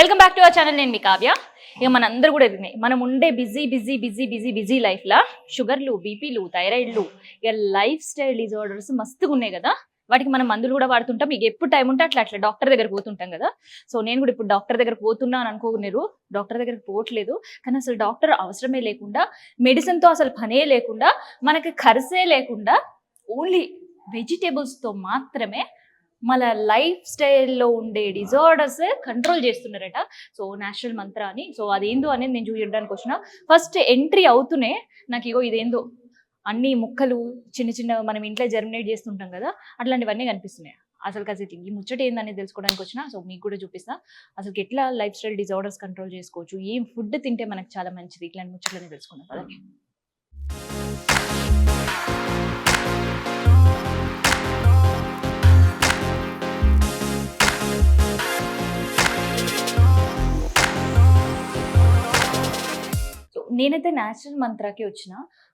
Welcome back to our channel. నేను మీ కావ్య. ఇక మనందరూ కూడా విన్నాయి, మనం ఉండే బిజీ లైఫ్లో షుగర్లు, బీపీలు, థైరాయిడ్లు, ఇక లైఫ్ స్టైల్ డిజార్డర్స్ మస్తుగా ఉన్నాయి కదా. వాటికి మనం మందులు కూడా వాడుతుంటాం. మీకు ఎప్పుడు టైం ఉంటే అట్లా డాక్టర్ దగ్గరకు పోతుంటాం కదా. సో నేను కూడా ఇప్పుడు డాక్టర్ దగ్గరకు పోతున్నాను అనుకోలేరు, డాక్టర్ దగ్గరకు పోవట్లేదు. కానీ అసలు డాక్టర్ అవసరమే లేకుండా, మెడిసిన్తో అసలు పనే లేకుండా, మనకి ఖర్చే లేకుండా ఓన్లీ వెజిటేబుల్స్తో మాత్రమే మన లైఫ్ స్టైల్లో ఉండే డిజార్డర్స్ కంట్రోల్ చేస్తున్నారట. సో న్యాచురల్ మంత్ర అని. సో అదేందో అనేది నేను చూడడానికి వచ్చిన. ఫస్ట్ ఎంట్రీ అవుతూనే నాకు ఇగో ఇదేందో అన్ని ముక్కలు చిన్న చిన్న మనం ఇంట్లో జర్మినేట్ చేస్తుంటాం కదా, అట్లాంటివన్నీ కనిపిస్తున్నాయి. అసలు ఈ ముచ్చట ఏందనేది తెలుసుకోవడానికి వచ్చిన. సో మీకు కూడా చూపిస్తా అసలు ఎట్లా లైఫ్ స్టైల్ డిజార్డర్స్ కంట్రోల్ చేసుకోవచ్చు, ఏం ఫుడ్ తింటే మనకు చాలా మంచిది, ఇట్లాంటి ముచ్చట్లని తెలుసుకున్నాం కదా. నేనైతే న్యాచురల్ మంత్రాకి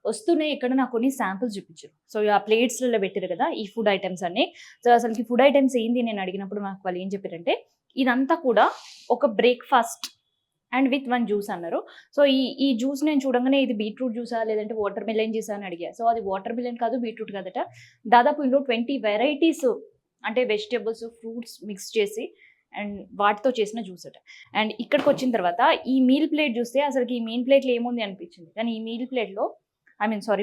వస్తూనే ఇక్కడ నాకు కొన్ని శాంపుల్స్ చూపించారు. సో ఆ ప్లేట్స్లలో పెట్టారు కదా ఈ ఫుడ్ ఐటమ్స్ అన్ని. సో అసలు ఫుడ్ ఐటమ్స్ ఏంది నేను అడిగినప్పుడు నాకు వాళ్ళు ఏం చెప్పారంటే, ఇదంతా కూడా ఒక breakfast and with one juice అన్నారు. సో ఈ జ్యూస్ నేను చూడగానే ఇది బీట్రూట్ జ్యూసా లేదంటే వాటర్ మిలన్ జ్యూసా అని అడిగా. సో అది వాటర్ మిలన్ కాదు, బీట్రూట్ కాదట. దాదాపు ఇందులో 20 వెరైటీస్ అంటే వెజిటేబుల్స్, ఫ్రూట్స్ మిక్స్ చేసి అండ్ వాటితో చేసిన జ్యూస్ అట. అండ్ ఇక్కడికి వచ్చిన తర్వాత ఈ మీల్ ప్లేట్ చూస్తే అసలుకి ఈ మీల్ ప్లేట్లో ఏముంది అనిపించింది. కానీ ఈ మీల్ ప్లేట్లో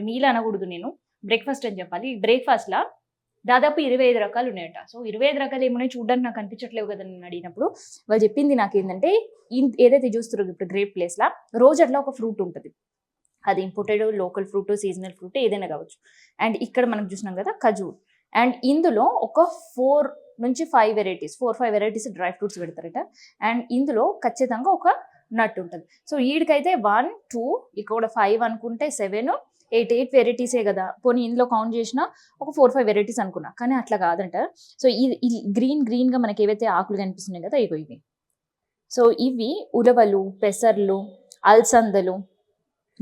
మీల్ అనకూడదు, నేను బ్రేక్ఫాస్ట్ అని చెప్పాలి. ఈ బ్రేక్ఫాస్ట్లో దాదాపు 25 రకాలు ఉన్నాయట. సో 25 రకాలు ఏమున్నాయి చూడడానికి నాకు అనిపించట్లేవు కదా నేను అడిగినప్పుడు. వాళ్ళు చెప్పింది నాకు ఏంటంటే, ఏదైతే చూస్తున్నారు ఇప్పుడు గ్రేప్ ప్లేస్లో రోజు అట్లా ఒక ఫ్రూట్ ఉంటుంది. అది imported, local fruit, seasonal fruit ఏదైనా కావచ్చు. అండ్ ఇక్కడ మనం చూసినాం కదా ఖజూర్. అండ్ ఇందులో ఒక 4 నుంచి 5 వెరైటీస్ డ్రై ఫ్రూట్స్ పెడతారట. అండ్ ఇందులో ఖచ్చితంగా ఒక నట్ ఉంటుంది. సో వీడికైతే 1, 2 ఇక్కడ 5 అనుకుంటే 7, 8 వెరైటీసే కదా. పోనీ ఇందులో కౌంట్ చేసినా ఒక 4-5 వెరైటీస్ అనుకున్నా, కానీ అట్లా కాదంట. సో ఈ గ్రీన్గా మనకి ఏవైతే ఆకులు కనిపిస్తున్నాయి కదా ఇవి. సో ఇవి ఉలవలు, పెసర్లు, అలసందలు,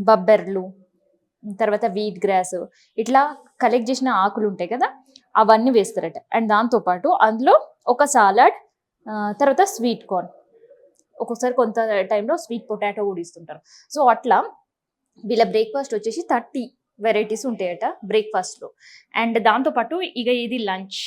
బబ్బెర్లు, తర్వాత వీట్ గ్రాస్, ఇట్లా కలెక్ట్ చేసిన ఆకులు ఉంటాయి కదా అవన్నీ వేస్తారట. అండ్ దాంతోపాటు అందులో ఒక సాలడ్, తర్వాత స్వీట్ కార్న్, ఒక్కొక్కసారి కొంత టైంలో స్వీట్ పొటాటో కూడా ఇస్తుంటారు. సో అట్లా వీళ్ళ బ్రేక్ఫాస్ట్ వచ్చేసి 30 వెరైటీస్ ఉంటాయట బ్రేక్ఫాస్ట్లో. అండ్ దాంతోపాటు ఇక ఇది లంచ్.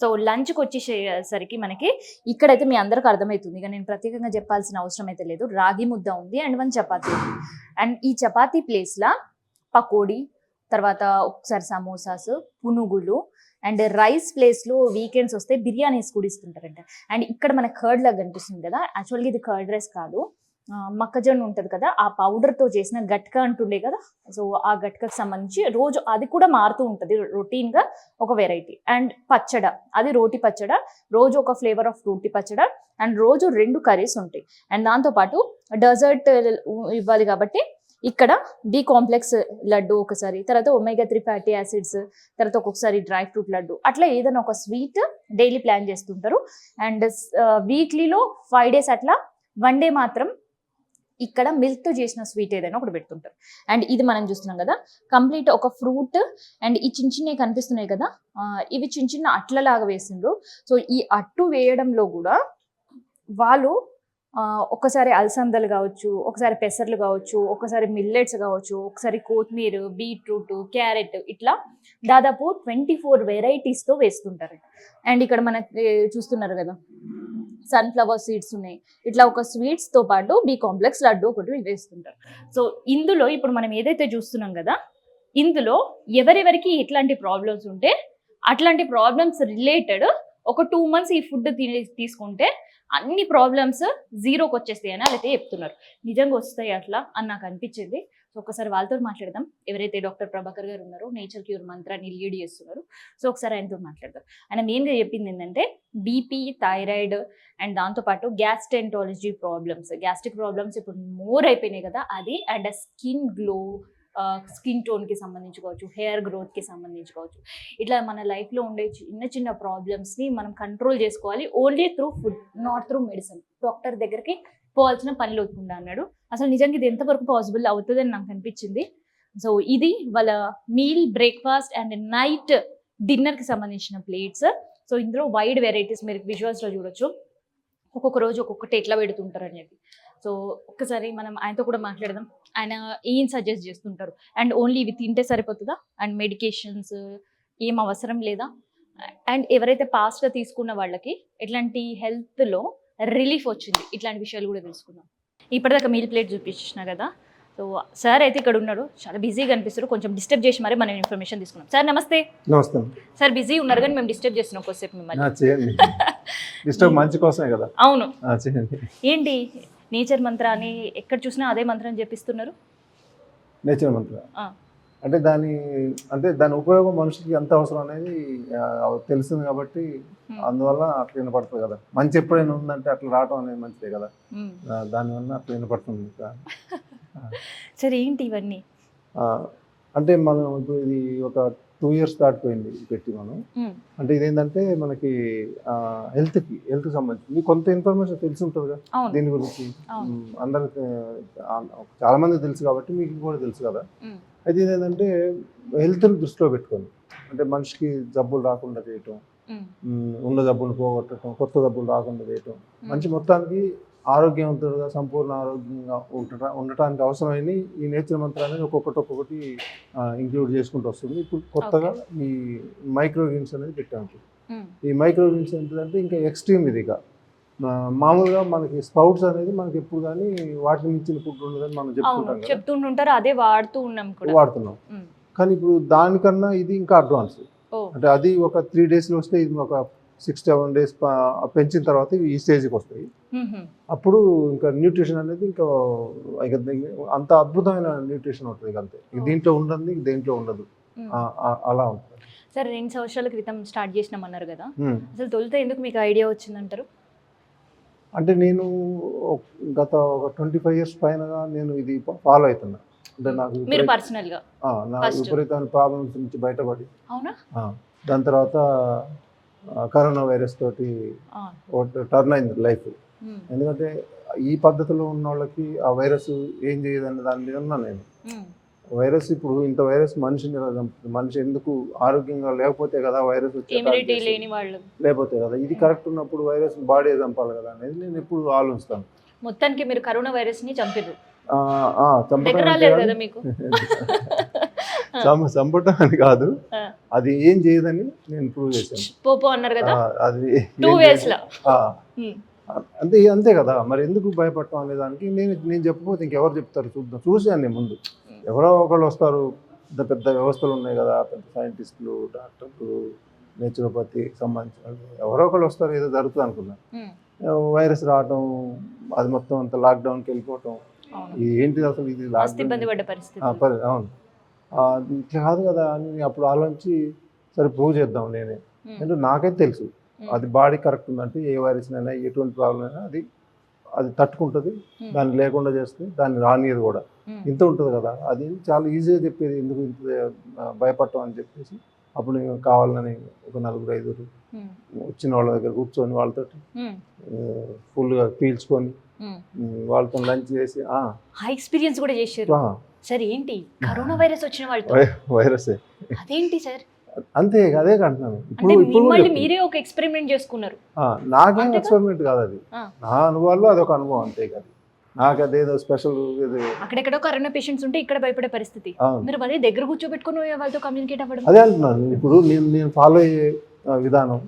సో లంచ్కి వచ్చేసరికి మనకి ఇక్కడైతే మీ అందరికి అర్థమవుతుంది, ఇక నేను ప్రత్యేకంగా చెప్పాల్సిన అవసరం అయితే లేదు. రాగి ముద్ద ఉంది అండ్ 1 చపాతీ ఉంది. అండ్ ఈ చపాతీ ప్లేస్లో పకోడీ, తర్వాత ఒకసారి సమోసాస్, పునుగులు, అండ్ రైస్ ప్లేస్లో వీకెండ్స్ వస్తే బిర్యానీస్ కూడా ఇస్తుంటారంట. అండ్ ఇక్కడ మనకు కర్డ్ లాగా కనిపిస్తుంది కదా, యాక్చువల్గా ఇది కర్డ్ రైస్ కాదు, మొక్కజొన్న ఉంటుంది కదా ఆ పౌడర్తో చేసిన గట్కా అంటుండే కదా. సో ఆ గట్కకి సంబంధించి రోజు అది కూడా మారుతూ ఉంటుంది రొటీన్గా ఒక వెరైటీ. అండ్ పచ్చడ, అది రోటి పచ్చడ, రోజు ఒక ఫ్లేవర్ ఆఫ్ రోటి పచ్చడ, అండ్ రోజు 2 కర్రీస్ ఉంటాయి. అండ్ దాంతోపాటు డెజర్ట్ ఇవ్వాలి కాబట్టి ఇక్కడ బి కాంప్లెక్స్ లడ్డు ఒకసారి, తర్వాత ఒమేగా 3 ఫ్యాటీ యాసిడ్స్, తర్వాత ఒక్కొక్కసారి డ్రై ఫ్రూట్ లడ్డు, అట్లా ఏదైనా ఒక స్వీట్ డైలీ ప్లాన్ చేస్తుంటారు. అండ్ వీక్లీలో 5 డేస్ అట్లా 1 డే మాత్రం ఇక్కడ మిల్క్తో చేసిన స్వీట్ ఏదైనా ఒకటి పెడుతుంటారు. అండ్ ఇది మనం చూస్తున్నాం కదా కంప్లీట్ ఒక ఫ్రూట్. అండ్ ఈ చిన్నవి కనిపిస్తున్నాయి కదా ఇవి చిన్న అట్లలాగా వేసిండ్రు. సో ఈ అట్టు వేయడంలో కూడా వాళ్ళు ఒకసారి అలసందలు కావచ్చు, ఒకసారి పెసర్లు కావచ్చు, ఒకసారి మిల్లెట్స్ కావచ్చు, ఒకసారి కొత్తిమీర, బీట్రూట్, క్యారెట్, ఇట్లా దాదాపు 24 వెరైటీస్తో వేస్తుంటారు. అండ్ ఇక్కడ మనకి చూస్తున్నారు కదా సన్ఫ్లవర్ సీడ్స్ ఉన్నాయి. ఇట్లా ఒక స్వీట్స్తో పాటు బి కాంప్లెక్స్ లడ్డు ఒకటి వేస్తుంటారు. సో ఇందులో ఇప్పుడు మనం ఏదైతే చూస్తున్నాం కదా ఇందులో ఎవరెవరికి ఎట్లాంటి ప్రాబ్లమ్స్ ఉంటే అట్లాంటి ప్రాబ్లమ్స్ రిలేటెడ్ ఒక 2 months ఈ ఫుడ్ తీసుకుంటే అన్ని ప్రాబ్లమ్స్ జీరోకి వచ్చేస్తాయి అని అయితే చెప్తున్నారు. నిజంగా వస్తాయి అట్లా అని నాకు అనిపించింది. సో ఒకసారి వాళ్ళతో మాట్లాడదాం. ఎవరైతే డాక్టర్ ప్రభాకర్ గారు ఉన్నారో నేచర్ క్యూర్ మంత్రాన్ని లీడ్ చేస్తున్నారు, సో ఒకసారి ఆయనతో మాట్లాడదాం. ఆయన మెయిన్గా చెప్పింది ఏంటంటే బీపీ, థైరాయిడ్ అండ్ దాంతోపాటు గ్యాస్ట్రెంటాలజీ ప్రాబ్లమ్స్, గ్యాస్ట్రిక్ ప్రాబ్లమ్స్ ఇప్పుడు మోర్ అయిపోయినాయి కదా అది. అండ్ స్కిన్ గ్లో, స్కిన్ టోన్కి సంబంధించి కావచ్చు, హెయిర్ గ్రోత్కి సంబంధించి కావచ్చు, ఇట్లా మన లైఫ్లో ఉండే చిన్న ప్రాబ్లమ్స్ని మనం కంట్రోల్ చేసుకోవాలి only through food, not through medicine. Doctor దగ్గరికి పోవాల్సిన పని లేకుండా అన్నాడు. అసలు నిజంగా ఇది ఎంతవరకు పాసిబుల్ అవుతుందని నాకు అనిపించింది. సో ఇది వాళ్ళ మీల్, బ్రేక్ఫాస్ట్ అండ్ నైట్ డిన్నర్కి సంబంధించిన ప్లేట్స్. సో ఇందులో వైడ్ వెరైటీస్ మీరు విజువల్స్లో చూడొచ్చు. ఒక్కొక్క రోజు ఒక్కొక్కటి ఎట్లా పెడుతుంటారు అని చెప్పి. సో ఒక్కసారి మనం ఆయనతో కూడా మాట్లాడదాం. ఆయన ఏం సజెస్ట్ చేస్తుంటారు అండ్ ఓన్లీ ఇవి తింటే సరిపోతుందా అండ్ మెడికేషన్స్ ఏం అవసరం లేదా అండ్ ఎవరైతే పాస్ట్గా తీసుకున్న వాళ్ళకి ఎట్లాంటి హెల్త్లో రిలీఫ్ వచ్చింది ఇట్లాంటి విషయాలు కూడా తెలుసుకుందాం. ఇప్పటిదాకా మీల్ ప్లేట్ చూపించిన కదా. సో సార్ అయితే ఇక్కడ ఉన్నాడు, చాలా బిజీగా అనిపిస్తారు, కొంచెం డిస్టర్బ్ చేసి మరి మనం ఇన్ఫర్మేషన్ తీసుకున్నాం. సార్ నమస్తే. నమస్తే సార్ బిజీ ఉన్నారు కానీ మేము డిస్టర్బ్ చేస్తున్నాం కొద్దిసేపు మిమ్మల్ని. చేయండి, డిస్టర్బ్ మంచి కోసమే కదా. అవును, చేయండి. ఏంటి నేచర్ మంత్ర అని ఎక్కడ చూసినా అదే మంత్రం చెప్పిస్తున్నారు. నేచర్ మంత్ర అంటే దాని ఉపయోగం మనిషికి ఎంత అవసరం అనేది తెలిసింది కాబట్టి అందువల్ల అట్లా వినపడుతుంది కదా. మంచి ఎప్పుడైనా ఉందంటే అట్లా రావడం అనేది మంచిదే కదా, దానివల్ల అట్లా వినపడుతుంది. సరే ఏంటి ఇవన్నీ అంటే మనం ఇప్పుడు ఇది ఒక 2 years దాటిపోయింది పెట్టి మనం. అంటే ఇదేంటంటే మనకి హెల్త్ సంబంధించి కొంత ఇన్ఫర్మేషన్ తెలిసి ఉంటుంది కదా దీని గురించి. అందరికి చాలా మంది తెలుసు కాబట్టి మీకు కూడా తెలుసు కదా. అయితే ఇదేంటంటే హెల్త్ని దృష్టిలో పెట్టుకొని అంటే మనిషికి జబ్బులు రాకుండా చేయటం, ఉన్న జబ్బులు పోగొట్టడం, కొత్త జబ్బులు రాకుండా చేయటం, మంచి మొత్తానికి ఆరోగ్యవంతుడుగా సంపూర్ణ ఆరోగ్యంగా ఉండటానికి అవసరమైన ఈ నేచర్ మంత్ర అనేది ఒక్కొక్కటి ఇంక్లూడ్ చేసుకుంటూ వస్తుంది. ఇప్పుడు కొత్తగా ఈ మైక్రోగ్రీన్స్ అనేది పెట్టాము. ఈ మైక్రోగ్రీన్స్ ఏంటంటే ఇంకా ఎక్స్ట్రీమ్ ఇదిగా మామూలుగా మనకి స్ప్రౌట్స్ అనేది మనకి ఎప్పుడు కానీ వాటిని మించిన ఫుడ్ ఉండదని మనం చెప్తుంటారు, అదే వాడుతున్నాం. కానీ ఇప్పుడు దానికన్నా ఇది ఇంకా అడ్వాన్స్. అంటే అది ఒక 3 daysలో వస్తే ఇది ఒక 6-7 days పెంచిన తర్వాత ఈ స్టేజ్కి వస్తాయి. అప్పుడు ఇంకా న్యూట్రిషన్ అనేది ఇంకా అంత అద్భుతమైన న్యూట్రిషన్ ఉంటుంది. అంతే దీంట్లో ఉండదు, దేంట్లో ఉండదు, అలా ఉంటుంది. సరే 2 సంవత్సరాల క్రితం స్టార్ట్ చేసినామన్నారు కదా, అసలు తొలుత ఎందుకు మీకు ఐడియా వచ్చిందంటారు? అంటే నేను గత ఒక 25 years పైనగా నేను ఇది ఫాలో అవుతున్నా. అంటే నాకు విపరీతమైన ప్రాబ్లమ్స్ నుంచి బయటపడి దాని తర్వాత కరోనా వైరస్ తోటి టర్న్ అయింది లైఫ్. ఎందుకంటే ఈ పద్ధతిలో ఉన్న వాళ్ళకి ఆ వైరస్ ఏం చేయదన్న దాని మీద ఉన్నా నేను. వైరస్ ఇప్పుడు ఇంత వైరస్ మనిషి ఎందుకు ఆరోగ్యంగా లేకపోతే కదా వైరస్ లేకపోతే కదా, ఇది కరెక్ట్ ఉన్నప్పుడు వైరస్ బాడీ చంపాలి కదా అనేది నేను ఎప్పుడు ఆలోచిస్తాను. మొత్తానికి మీరు కరోనా వైరస్ ని చంపారు. చంపటం అని కాదు, అది ఏం చేయదని నేను ప్రూవ్ చేశాను. అది అంతే కదా. మరి ఎందుకు భయపడటం అనే దానికి నేను చెప్పకపోతే ఇంకెవరు చెప్తారు? చూశాను నేను ముందు. ఎవరో ఒకళ్ళు వస్తారు, పెద్ద పెద్ద వ్యవస్థలు ఉన్నాయి కదా, పెద్ద సైంటిస్టులు, డాక్టర్లు, నేచురోపతికి సంబంధించిన ఎవరో ఒకళ్ళు వస్తారు, ఏదో జరుగుతుంది అనుకున్నాను. వైరస్ రావటం, అది మొత్తం అంత లాక్డౌన్కి వెళ్ళిపోవటం, ఏంటిది అసలు ఇది అవును ఇట్లా కాదు కదా అని అప్పుడు ఆలోచించి సరే ప్రూవ్ చేద్దాం నేనే. అంటే నాకైతే తెలుసు అది బాడీ కరెక్ట్ ఉందంటే ఏ వైరస్ అయినా ఎటువంటి ప్రాబ్లం అయినా అది తట్టుకుంటుంది, దాన్ని లేకుండా చేస్తే దాన్ని రానియదు కూడా. ఇంత ఉంటుంది కదా, అది చాలా ఈజీగా చెప్పేది, ఎందుకు ఇంత భయపడటం అని చెప్పేసి అప్పుడు నేను కావాలని ఒక 4-5 వచ్చిన వాళ్ళ దగ్గర కూర్చొని వాళ్ళతో ఫుల్గా పీల్చుకొని వాళ్ళతో లంచ్ చేసి ఎక్స్పీరియన్స్ కూడా చేశారు. సార్ ఏంటి కరోనా వైరస్ వచ్చిన వాళ్ళతో వైరసే అదేంటి సార్? అంతే అదే అంటున్నాను. ఇప్పుడు మీరే ఒక ఎక్స్పెరిమెంట్ చేసుకున్నారు. నాకేం ఎక్స్పెరిమెంట్ కాదు, అది నా అనుభవాల్లో అదొక అనుభవం అంతే కాదు. నాకు అదేదో స్పెషల్. అక్కడెక్కడో కరోనా పేషెంట్స్ ఉంటే ఇక్కడ భయపడే పరిస్థితి, మీరు మళ్ళీ దగ్గర కూర్చోబెట్టుకుని వాళ్ళతో కమ్యూనికేట్ అవ్వడం. అదే అంటున్నాను. ఇప్పుడు నేను ఫాలో అయ్యే విధానం,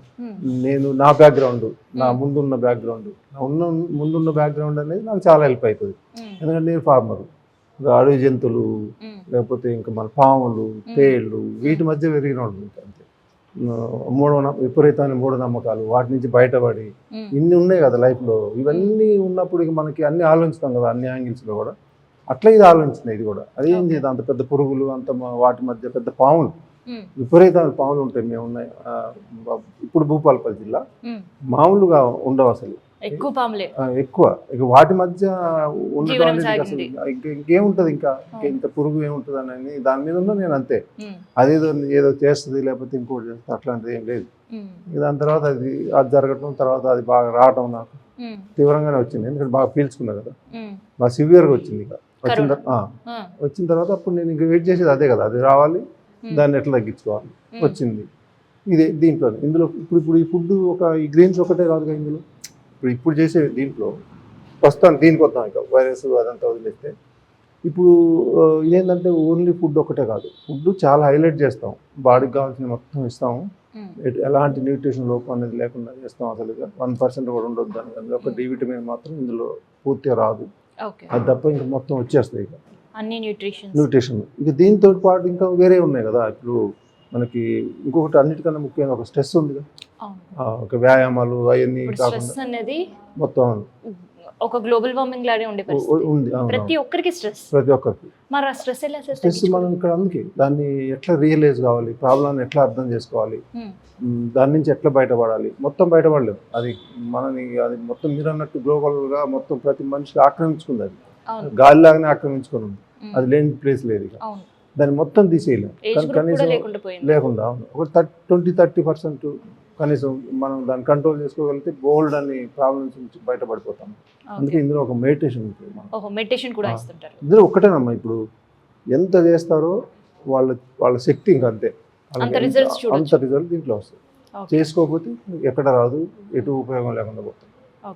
నేను నా బ్యాక్గ్రౌండ్, నా ముందున్న బ్యాక్గ్రౌండ్, ముందున్న బ్యాక్గ్రౌండ్ అనేది నాకు చాలా హెల్ప్ అవుతుంది. ఎందుకంటే నేను ఫార్మరు, అడవి జంతువులు లేకపోతే ఇంకా మన పాములు, తేళ్ళు, వీటి మధ్య పెరిగిన ఉంటుంది. అంతే విపరీతమైన మూఢనమ్మకాలు, వాటి నుంచి బయటపడి ఇన్ని ఉన్నాయి కదా లైఫ్లో. ఇవన్నీ ఉన్నప్పుడు ఇక మనకి అన్ని ఆలోచిస్తాం కదా, అన్ని యాంగిల్స్లో కూడా. అట్లా ఇది ఆలోచించింది ఇది కూడా. అదేం చేయదు, అంత పెద్ద పురుగులు, అంత వాటి మధ్య పెద్ద పాములు, విపరీతమైన పాములు ఉంటాయి. మేము ఉన్నాయి ఇప్పుడు భూపాలపల్లి జిల్లా, మామూలుగా ఉండవు అసలు, ఎక్కువ. ఇక వాటి మధ్య ఉండడం అనేది అసలు ఇంకేముంటుంది, ఇంకా ఇంత పురుగు ఏముంటుంది అని దాని మీద ఉన్నా నేను అంతే. అదేదో ఏదో చేస్తుంది లేకపోతే ఇంకోటి చేస్తుంది అట్లాంటిది ఏం లేదు. దాని తర్వాత అది జరగటం, తర్వాత అది బాగా రావటం నాకు తీవ్రంగానే వచ్చింది. ఎందుకంటే బాగా పీల్చుకున్నా కదా, బాగా సివియర్గా వచ్చింది. ఇక వచ్చిన తర్వాత అప్పుడు నేను ఇంక వెయిట్ చేసేది అదే కదా, అది రావాలి, దాన్ని ఎట్లా తగ్గించుకోవాలి. వచ్చింది ఇదే ఇందులో ఇప్పుడు ఈ ఫుడ్ ఈ గ్రీన్స్ ఒకటే కాదు కదా, ఇందులో ఇప్పుడు చేసే దీంట్లో ప్రస్తుతం దీనికి వద్దాం ఇక వైరస్ అదంతా వదిలేస్తే ఇప్పుడు ఇదేంటంటే ఓన్లీ ఫుడ్ ఒకటే కాదు, ఫుడ్ చాలా హైలైట్ చేస్తాం, బాడీకి కావాల్సిన మొత్తం ఇస్తాము, ఎలాంటి న్యూట్రిషన్ లోపం అనేది లేకుండా చేస్తాం. అసలు 1% కూడా ఉండొద్దు దానికి. అందులో ఒక డి విటమిన్ మాత్రం ఇందులో పూర్తిగా రాదు, అది తప్ప ఇంకా మొత్తం వచ్చేస్తాయి ఇక అన్ని న్యూట్రిషన్. ఇక దీంతో పాటు ఇంకా వేరే ఉన్నాయి కదా. ఇప్పుడు మనకి ఇంకొకటి అన్నిటికన్నా ముఖ్యంగా ఒక స్ట్రెస్ ఉంది కదా, ఒక వ్యాయామాలు అవన్నీ కాకుండా అనేది మొత్తం ఒక గ్లోబల్ వార్మింగ్ లాగే ఉండే పరిస్థితి ఉంది. ప్రతి ఒక్కరికి స్ట్రెస్, ప్రతి ఒక్కరికి మరి ఆ స్ట్రెస్ ఎలా స్ట్రెస్ మనం ఇక్కడ అందుకే దాన్ని ఎట్లా రియలైజ్ కావాలి, ప్రాబ్లమ్ని ఎట్లా అర్థం చేసుకోవాలి, దాని నుంచి ఎట్లా బయటపడాలి, మొత్తం బయటపడలేదు. అది మనని అది మొత్తం మీరు అన్నట్టు గ్లోబల్గా మొత్తం ప్రతి మనిషికి ఆక్రమించుకుంది, అది గాలిలాగానే ఆక్రమించుకుని ఉంది, అది లేని ప్లేస్ లేదు ఇక. దాన్ని మొత్తం తీసేయలేము కనీసం లేకుండా. ఒక 20-30% కనీసం మనం దాన్ని కంట్రోల్ చేసుకోగలిగితే బోల్డ్ అని ప్రాబ్లమ్స్ నుంచి బయటపడిపోతాం. అందుకే ఇందులో ఒక మెడిటేషన్ ఉంటుంది. మెడిటేషన్ కూడా ఇస్తుంటారు. ఇందులో ఒకటేనమ్మా, ఇప్పుడు ఎంత చేస్తారో వాళ్ళ శక్తి ఇంకా అంతే, అంత రిజల్ట్ దీంట్లో వస్తుంది. చేసుకోకపోతే ఎక్కడ రాదు, ఎటు ఉపయోగం లేకుండా పోతుంది.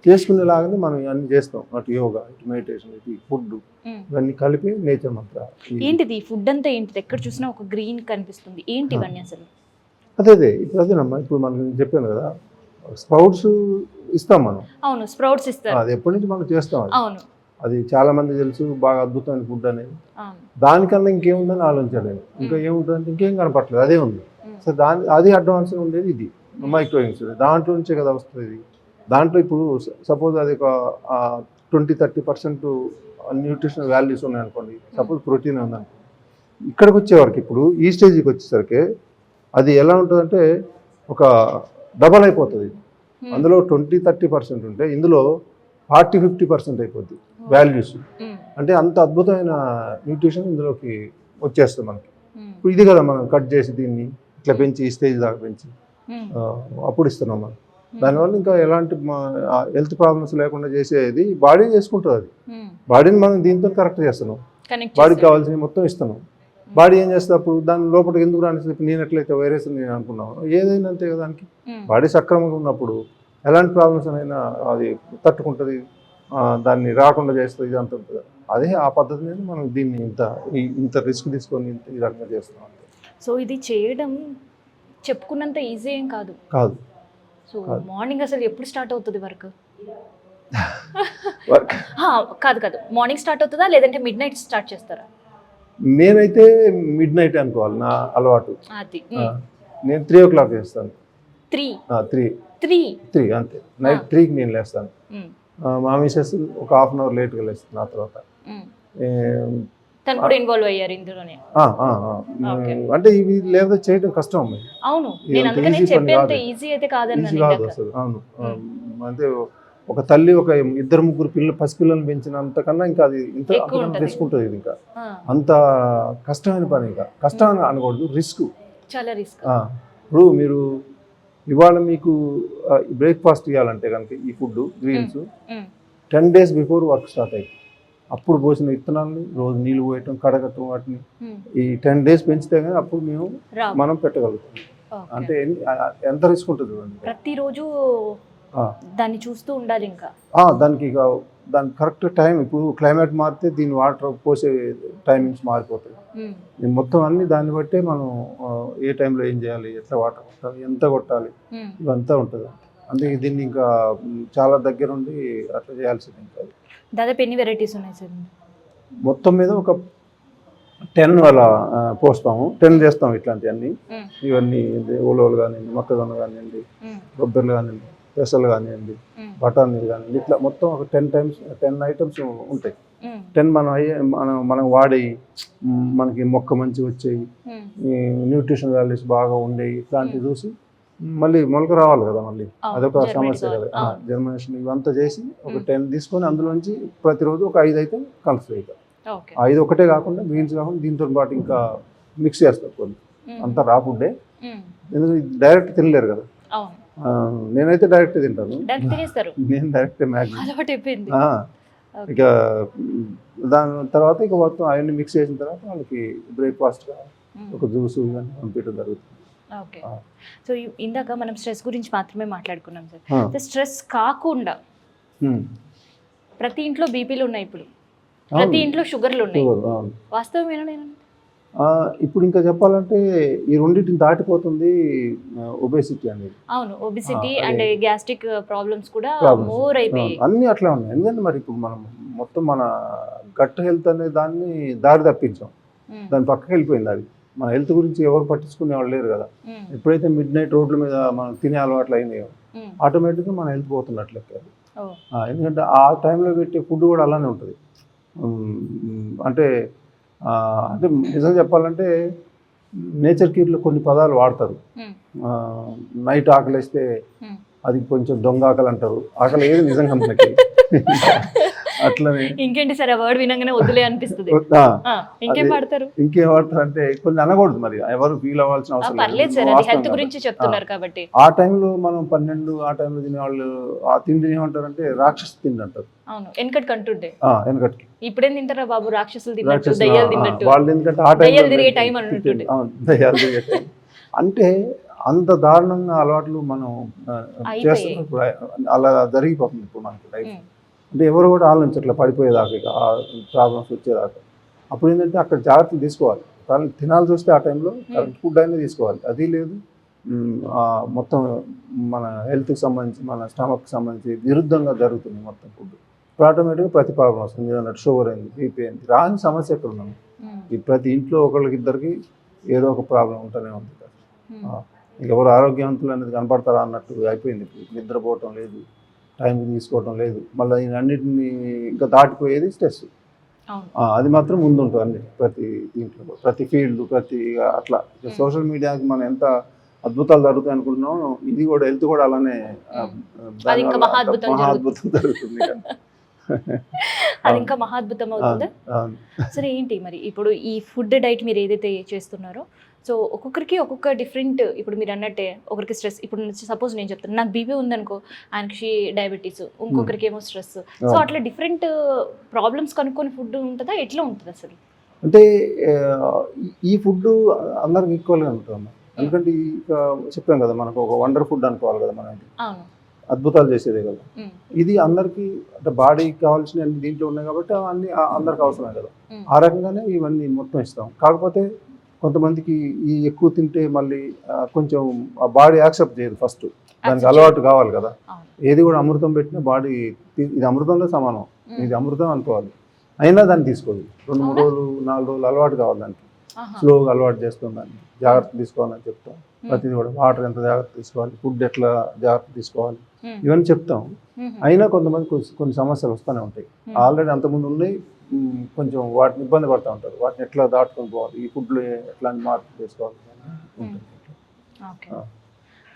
చేసుకునేలాగానే మనం అన్ని చేస్తాం, అటు యోగా, ఇటు మెడిటేషన్, ఇటు ఫుడ్, ఇవన్నీ కలిపి నేచర్ మంత్ర. ఏంటిది ఫుడ్ అంతా ఏంటిది? ఎక్కడ చూసినా ఒక గ్రీన్ కనిపిస్తుంది, ఏంటి ఇవన్నీ అసలు? అదే ఇప్పుడు అదేనమ్మా, ఇప్పుడు మనం చెప్పాను కదా, స్ప్రౌట్స్ ఇస్తాం మనం. అవును, స్ప్రౌట్స్ ఇస్తారు, అది ఎప్పటి నుంచి మనం చేస్తాం. అవును, అది చాలా మంది తెలుసు, బాగా అద్భుతమైన ఫుడ్ అనేది. దానికన్నా ఇంకేముందని ఆలోచించలేదు, ఇంకా ఏముంటుందంటే ఇంకేం కనపట్లేదు, అదే ఉంది. సో అది అడ్వాన్స్ ఉండేది ఇది మైక్రో ఇన్సులిన్, దాంట్లో నుంచే కదా వస్తుంది. దాంట్లో ఇప్పుడు సపోజ్ అది ఒక 20-30% న్యూట్రిషనల్ వాల్యూస్ ఉన్నాయనుకోండి, సపోజ్ ప్రోటీన్ ఉందనుకోండి, ఇక్కడికి వచ్చేవరకు ఇప్పుడు ఈ స్టేజ్కి వచ్చేసరికి అది ఎలా ఉంటుందంటే ఒక డబల్ అయిపోతుంది. అందులో 20-30% ఉంటే ఇందులో 40-50% అయిపోద్ది వాల్యూస్. అంటే అంత అద్భుతమైన న్యూట్రిషన్ ఇందులోకి వచ్చేస్తుంది మనకి. ఇప్పుడు ఇది కదా మనం కట్ చేసి దీన్ని ఇట్లా పెంచి ఈ స్టేజ్ దాకా పెంచి అప్పుడు ఇస్తున్నాం మనం. దానివల్ల ఇంకా ఎలాంటి హెల్త్ ప్రాబ్లమ్స్ లేకుండా చేసేది బాడీ చేసుకుంటుంది. అది బాడీని మనం దీంతో కరెక్ట్ చేస్తున్నాం, బాడీకి కావాల్సినవి మొత్తం ఇస్తున్నాం. బాడీ ఏం చేస్తే అప్పుడు దాని లోపలికి ఎందుకు రాని నేను ఎట్లయితే వైరస్ నేను అనుకున్నాను, ఏదైనా అంతే కదా. దానికి బాడీ సక్రమంగా ఉన్నప్పుడు ఎలాంటి ప్రాబ్లమ్స్ అయినా అది తట్టుకుంటుంది, దాన్ని రాకుండా చేస్తుంది, ఇదంతా ఉంటుంది. అదే ఆ పద్ధతి మీద మనం దీన్ని ఇంత రిస్క్ తీసుకొని ఈ రకంగా చేస్తున్నాం. సో ఇది చేయడం చెప్పుకున్నంత ఈజీ ఏం కాదు. సో మార్నింగ్ అసలు ఎప్పుడు స్టార్ట్ అవుతుంది వర్క్? కాదు, మార్నింగ్ స్టార్ట్ అవుతుందా లేదంటే మిడ్ నైట్ స్టార్ట్ చేస్తారా? నేనైతే మిడ్ నైట్ అనుకోవాలి నా అలవాటు. నేను 3 o'clock చేస్తాను. 3 అంతే, నైట్ 3కి నేను లేస్తాను. మా మిసెస్ ఒక ½ hour లేట్గా లేస్తుంది. ఆ తర్వాత ఇన్వాల్వ్ అయ్యారు ఇందులోనే. అంటే ఇవి లేదా చేయడం కష్టం అమ్మాయి. అవును, నేను అందుకనే చెప్పేంత ఈజీ అయితే కాదని. ఈజీ కాదు అసలు. అవును, అంటే ఒక తల్లి ఒక 2-3 పసిపిల్లల్ని పెంచినంత కన్నా ఇంకా అది ఇంత రిస్క్ ఉంటుంది. ఇది ఇంకా అంత కష్టమైన పని. ఇంకా కష్టం అని అనకూడదు, రిస్క్, చాలా రిస్క్. ఇప్పుడు మీరు ఇవాళ మీకు బ్రేక్ఫాస్ట్ ఇవ్వాలంటే కనుక ఈ food greens 10 days before work start అయ్యి అప్పుడు పోసిన విత్తనాలని రోజు నీళ్ళు పోయటం, కడగటం, వాటిని ఈ 10 days పెంచితే కానీ అప్పుడు మనం పెట్టగలుగుతాం. అంటే ఎంత రిస్క్ ఉంటుంది ప్రతిరోజు దాన్ని చూస్తూ ఉండాలి. ఇంకా దాని కరెక్ట్ టైం, ఇప్పుడు క్లైమేట్ మారితే దీని వాటర్ పోసే టైమింగ్స్ మారిపోతాయి. మొత్తం అన్ని దాన్ని బట్టే మనం ఏ టైంలో ఏం చేయాలి, ఎట్లా వాటర్ కొట్టాలి, ఎంత కొట్టాలి, ఇవంతా ఉంటుంది. అందుకే దీన్ని ఇంకా చాలా దగ్గర ఉండి అట్లా చేయాల్సింది. ఇంకా దాదాపు ఎన్ని వెరైటీస్ ఉన్నాయి సార్? మొత్తం మీద ఒక 10 అలా పోస్తాము, 10 చేస్తాం ఇట్లాంటివన్నీ. ఇవన్నీ ఉలవలు కానివ్వండి, మొక్కజొన్న కానివ్వండి, కొబ్బరిలు కానివ్వండి, పెసలు కానివ్వండి, బఠానీలు కానివ్వండి, ఇట్లా మొత్తం ఒక 10 ఐటమ్స్ ఉంటాయి. 10 మనం వాడి మనకి మొక్క మంచి వచ్చేవి, న్యూట్రిషన్ వాల్యూస్ బాగా ఉండేవి, ఇట్లాంటివి చూసి మళ్ళీ మొలక రావాలి కదా, మళ్ళీ అదొక సమస్య కదా, జర్మినేషన్ ఇవంతా చేసి ఒక 10 తీసుకొని అందులోంచి ప్రతిరోజు ఒక 5 అయితే కలుస్తాయి. ఇక 5 ఒకటే కాకుండా గ్రీన్స్ కాకుండా దీంతో పాటు ఇంకా మిక్స్ చేస్తారు కొన్ని, అంతా రాకుండే. ఎందుకంటే డైరెక్ట్ తినలేరు కదా, నేనైతే డైరెక్ట్ తింటాను. నేను డైరెక్ట్ ఇక దాని తర్వాత ఇక మొత్తం అవన్నీ మిక్స్ చేసిన తర్వాత వాళ్ళకి బ్రేక్ఫాస్ట్గా ఒక జ్యూస్ ఇవన్నీ పంపించడం జరుగుతుంది. ఓకే. సో ఇందాక మనం స్ట్రెస్ గురించి మాత్రమే మాట్లాడుకున్నాం సార్. స్ట్రెస్ కాకుండా ప్రతి ఇంట్లో బీపీలు ఉన్నాయి ఇప్పుడు, అవును. ప్రతి ఇంట్లో షుగర్లు ఉన్నాయి. అవును. వాస్తవమేనా నేను? ఇప్పుడు ఇంకా చెప్పాలంటే ఈ రెండింటిని దాటిపోతుంది ఒబేసిటీ అనేది. అవును, ఒబిసిటీ అదే. అండ్ గ్యాస్ట్రిక్ ప్రాబ్లమ్స్ కూడా Problems. మోర్ అయిపోయాయి. అన్నీ అట్లా ఉన్నాయి. ఎందుకంటే మరి ఇప్పుడు మనం మొత్తం మన గట్ హెల్త్ అనే దాన్ని దారి తప్పించాం, ఉమ్, దాని పక్కకి వెళ్ళిపోయింది. అది మన హెల్త్ గురించి ఎవరు పట్టించుకునే వాళ్ళు లేరు కదా. ఉమ్, ఎప్పుడైతే మిడ్ నైట్ రోడ్ల మీద మనం తినే అలవాట్లు అయినాయో ఉమ్. ఆటోమేటిక్గా మన హెల్త్ పోతున్నట్లే. ఓ, ఎందుకంటే ఆ టైంలో పెట్టే ఫుడ్ కూడా అలానే ఉంటుంది. అంటే అంటే నిజంగా చెప్పాలంటే నేచర్ కిడ్లో కొన్ని పదాలు వాడతారు. ఉమ్, నైట్ ఆకలిస్తే ఉమ్. అది కొంచెం దొంగ ఆకలి అంటారు. ఆకలి ఏది నిజంగా మనకి అట్లనే ఇంకేంటి సార్, ఆ వర్డ్ వినంగానే వద్దులే అనిపిస్తుంది. ఇంకేం అదే. పాడతారు? ఇంకేం వాడతారు అంటే కొన్ని అనకూడదు, మరి ఎవరు ఫీల్ అవ్వాల్సిన అవసరం పర్లేదు సార్, లేదు. అది వాస్తవం హెల్త్ కదా. గురించి చెప్తున్నారు కాబట్టి. ఆ టైంలో మనం 12 ఆ టైంలో తినేవాళ్ళు ఆ తిండిని ఏమంటారంటే రాక్షస తిండి అంటారు. అవును, వెనకటికి అంటుండే. వెనకటికి ఇప్పుడేం తింటారా బాబు, రాక్షసులు తిన్నట్టు, రాక్షసులు, దయ్యాలు తిన్నట్టు. వాళ్ళు ఎందుకంటే ఆ దయ్యాలు టైంలో తిరిగే టైం అని అంటుండే. దయ్యాలు తిరిగే టైం అంటే అంత దారుణంగా అలవాట్లు మనం చేస్తున్నాం. ఇప్పుడు అలా జరిగిపోతుంది ఇప్పుడు మనకి లైఫ్. ఉమ్, అంటే ఎవరు కూడా ఆలోచించట్లే పడిపోయేదాకా, ఇక ఆ ప్రాబ్లమ్స్ వచ్చేదాకా. అప్పుడు ఏంటంటే అక్కడ జాగ్రత్తలు తీసుకోవాలి. కానీ తినాల్సి వస్తే ఆ టైంలో కరెక్ట్ ఫుడ్ అనేది తీసుకోవాలి. అది లేదు, మొత్తం మన హెల్త్కి సంబంధించి మన స్టమక్కి సంబంధించి విరుద్ధంగా జరుగుతుంది మొత్తం ఫుడ్. ఇప్పుడు ఆటోమేటిక్గా ప్రతి ప్రాబ్లం వస్తుంది. అన్నట్టు షుగర్ అయింది, బీపీ అయింది, రాని సమస్య ఎక్కడ ఉన్నాము. ఉమ్, ఈ ప్రతి ఇంట్లో ఒకళ్ళకి ఇద్దరికి ఏదో ఒక ప్రాబ్లం ఉంటూనే ఉంది. ఉమ్. ఎవరు ఆరోగ్యవంతులు అనేది కనపడతారా అన్నట్టు అయిపోయింది. ఇప్పుడు నిద్రపోవటం లేదు, టైంకి తీసుకోవటం లేదు, మళ్ళీ అన్నిటిని ఇంకా దాటిపోయేది స్ట్రెస్. అవును. అది మాత్రం ముందు ఉంటుంది అన్ని ప్రతి దీంట్లో, ప్రతి ఫీల్డ్, ప్రతి అట్లా. సోషల్ మీడియాకి మనం ఎంత అద్భుతాలు జరుగుతాయి అనుకుంటున్నాం, ఇది కూడా హెల్త్ కూడా అలానే అది ఇంకా మహాద్భుతం మహాద్భుతం జరుగుతుంది. అది ఇంకా మహాద్భుతం అవుతుందా? అవును. సరే, ఏంటి మరి ఇప్పుడు ఈ ఫుడ్ డైట్ మీరు ఏదైతే చేస్తున్నారో, సో ఒక్కొక్కరికి ఒక్కొక్క డిఫరెంట్, ఇప్పుడు మీరు అన్నట్టే ఒకరికి స్ట్రెస్, ఇప్పుడు సపోజ్ నేను చెప్తాను నాకు బీపీ ఉందనుకో, ఆయనకి డయాబెటీస్, ఇంకొకరికి ఏమో స్ట్రెస్. సో అట్లా డిఫరెంట్ ప్రాబ్లమ్స్ కనుక్కొని ఫుడ్ ఉంటుందా, ఎట్లా ఉంటుంది అసలు? అంటే ఈ ఫుడ్ అందరికి ఈక్వల్గా ఉంటుంది. ఎందుకంటే ఇక చెప్పాం కదా, మనకు ఒక వండర్ ఫుడ్ అనుకోవాలి కదా మనం. అవును, అద్భుతాలు చేసేదే కదా ఇది. అందరికీ అంటే బాడీకి కావాల్సిన దీంట్లో ఉన్నాయి కాబట్టి అన్నీ అందరికి అవసరమే కదా. ఆ రకంగానే ఇవన్నీ మొత్తం ఇస్తాం. కాకపోతే కొంతమందికి ఈ ఎక్కువ తింటే మళ్ళీ కొంచెం ఆ బాడీ యాక్సెప్ట్ చేయదు. ఫస్ట్ దానికి అలవాటు కావాలి కదా. ఏది కూడా అమృతం పెట్టినా బాడీ ఇది అమృతంలో సమానం, ఇది అమృతం అనుకోవాలి. అయినా దాన్ని తీసుకోదు. 2-3 రోజులు 4 రోజులు అలవాటు కావాలి దానికి. స్లోగా అలవాటు చేస్తాం, దాన్ని జాగ్రత్త తీసుకోవాలని చెప్తాం. ప్రతిదీ కూడా వాటర్ ఎంత జాగ్రత్త తీసుకోవాలి, ఫుడ్ ఎట్లా జాగ్రత్త తీసుకోవాలి, ఇవన్నీ చెప్తాం. అయినా కొంతమంది కొన్ని సమస్యలు వస్తూనే ఉంటాయి. ఆల్రెడీ అంతకుముందు ఉన్నాయి, కొంచెం వాటిని ఇబ్బంది పడుతూ ఉంటారు. వాటిని ఎట్లా దాటుకొని పోవాలి, ఈ ఫుడ్లో ఎట్లాంటి మార్పు చేసుకోవాలి ఉంటుంది.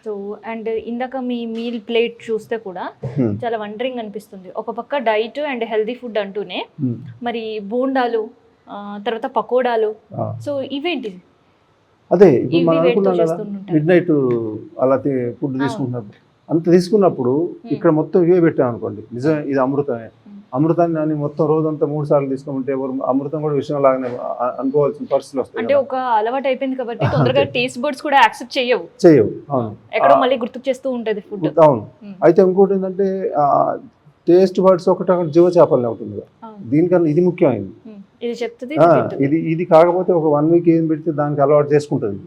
సో అండ్ ఇందాక మీ మీల్ ప్లేట్ చూస్తే కూడా చాలా వండరింగ్ అనిపిస్తుంది. ఒక పక్క డైట్ అండ్ హెల్దీ ఫుడ్ అంటూనే మరి బోండాలు, తర్వాత పకోడాలు, సో ఇవేంటి? అదే ఇప్పుడు మనం అనుకున్నాం కదా, మిడ్ నైట్ అలా ఫుడ్ తీసుకుంటున్నప్పుడు, అంత తీసుకున్నప్పుడు ఇక్కడ మొత్తం ఇవే పెట్టాం అనుకోండి, నిజమే ఇది అమృతమే. అమృతాన్ని అని మొత్తం రోజంతా 3 సార్లు తీసుకుంటే ఎవరు అమృతం కూడా విషయం లాగానే అనుకోవాల్సిన పరిస్థితులు వస్తాయి. అంటే ఒక అలవాటు అయిపోయింది కాబట్టి తొందరగా టేస్ట్ బర్డ్స్ కూడా యాక్సెప్ట్ చేయవు. అవును, ఎక్కడో మళ్ళీ గుర్తు చేస్తూ ఉంటుంది ఫుడ్. అవును. అయితే ఇంకోటి ఏంటంటే టేస్ట్ బర్డ్స్ ఒకటి జీవ చేపలనే ఉంటుంది. దీనికన్నా ఇది ముఖ్యమైనది. ఇది చెప్తుంది, ఇది కాకపోతే ఒక 1 వీక్ ఏం పెడితే దానికి అలవాటు చేసుకుంటుంది.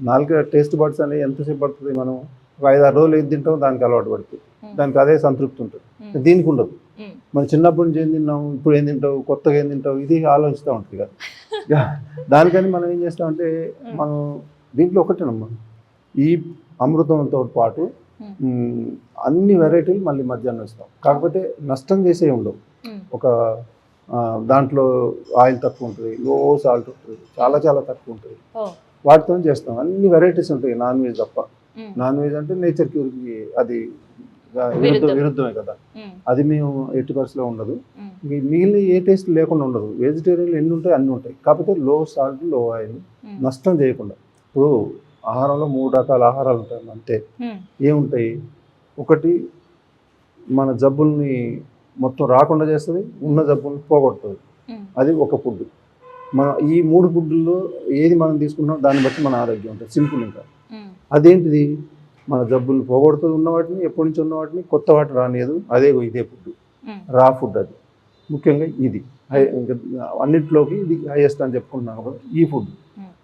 4 టేస్ట్ బర్డ్స్ అనేవి ఎంతసేపు పడుతుంది, మనం ఒక 5-6 రోజులు ఏది తింటాం దానికి అలవాటు పడుతుంది, దానికి అదే సంతృప్తి ఉంటుంది. దీనికి ఉండదు. మనం చిన్నప్పటి నుంచి ఏం తిన్నాం, ఇప్పుడు ఏం తింటావు, కొత్తగా ఏం తింటావు, ఇది ఆలోచిస్తూ ఉంటుంది కదా. దానికని మనం ఏం చేస్తామంటే, మనం దీంట్లో ఒకటేనమ్మా, ఈ అమృతంతో పాటు అన్ని వెరైటీలు మళ్ళీ మధ్యాహ్నం ఇస్తాం. కాకపోతే నష్టం చేసే ఉండవు. ఒక దాంట్లో ఆయిల్ తక్కువ ఉంటుంది, లో సాల్ట్ ఉంటుంది, చాలా చాలా తక్కువ ఉంటుంది. వాటితో చేస్తాం. అన్ని వెరైటీస్ ఉంటాయి, నాన్ వెజ్ తప్ప. నాన్ వెజ్ అంటే నేచర్ క్యూర్కి అది విరుద్ధమే కదా. అది మేము 80% ఉండదు. మిగిలిన ఏ టేస్ట్ లేకుండా ఉండదు. వెజిటేరియన్లు ఎన్ని ఉంటాయి అన్నీ ఉంటాయి. కాకపోతే లో సాల్ట్, లో ఆయిల్, నష్టం చేయకుండా. ఇప్పుడు ఆహారంలో 3 రకాల ఆహారాలు ఉంటాయి అంతే. ఏముంటాయి, ఒకటి మన జబ్బుల్ని మొత్తం రాకుండా చేస్తుంది, ఉన్న జబ్బుల్ని పోగొడుతుంది. అది ఒక ఫుడ్. మన ఈ 3 ఫుడ్లలో ఏది మనం తీసుకున్నాం దాన్ని బట్టి మన ఆరోగ్యం ఉంటుంది. సింపుల్. ఇంకా అదేంటిది, మన జబ్బులు పోగొడుతూ ఉన్న వాటిని, ఎప్పటి నుంచి ఉన్న వాటిని, కొత్త వాటి రానియదు. ఇదే ఫుడ్, రా ఫుడ్. అది ముఖ్యంగా ఇది ఇంకా అన్నింటిలోకి ఇది హైయెస్ట్ అని చెప్పుకుంటున్నాను కదా ఈ ఫుడ్.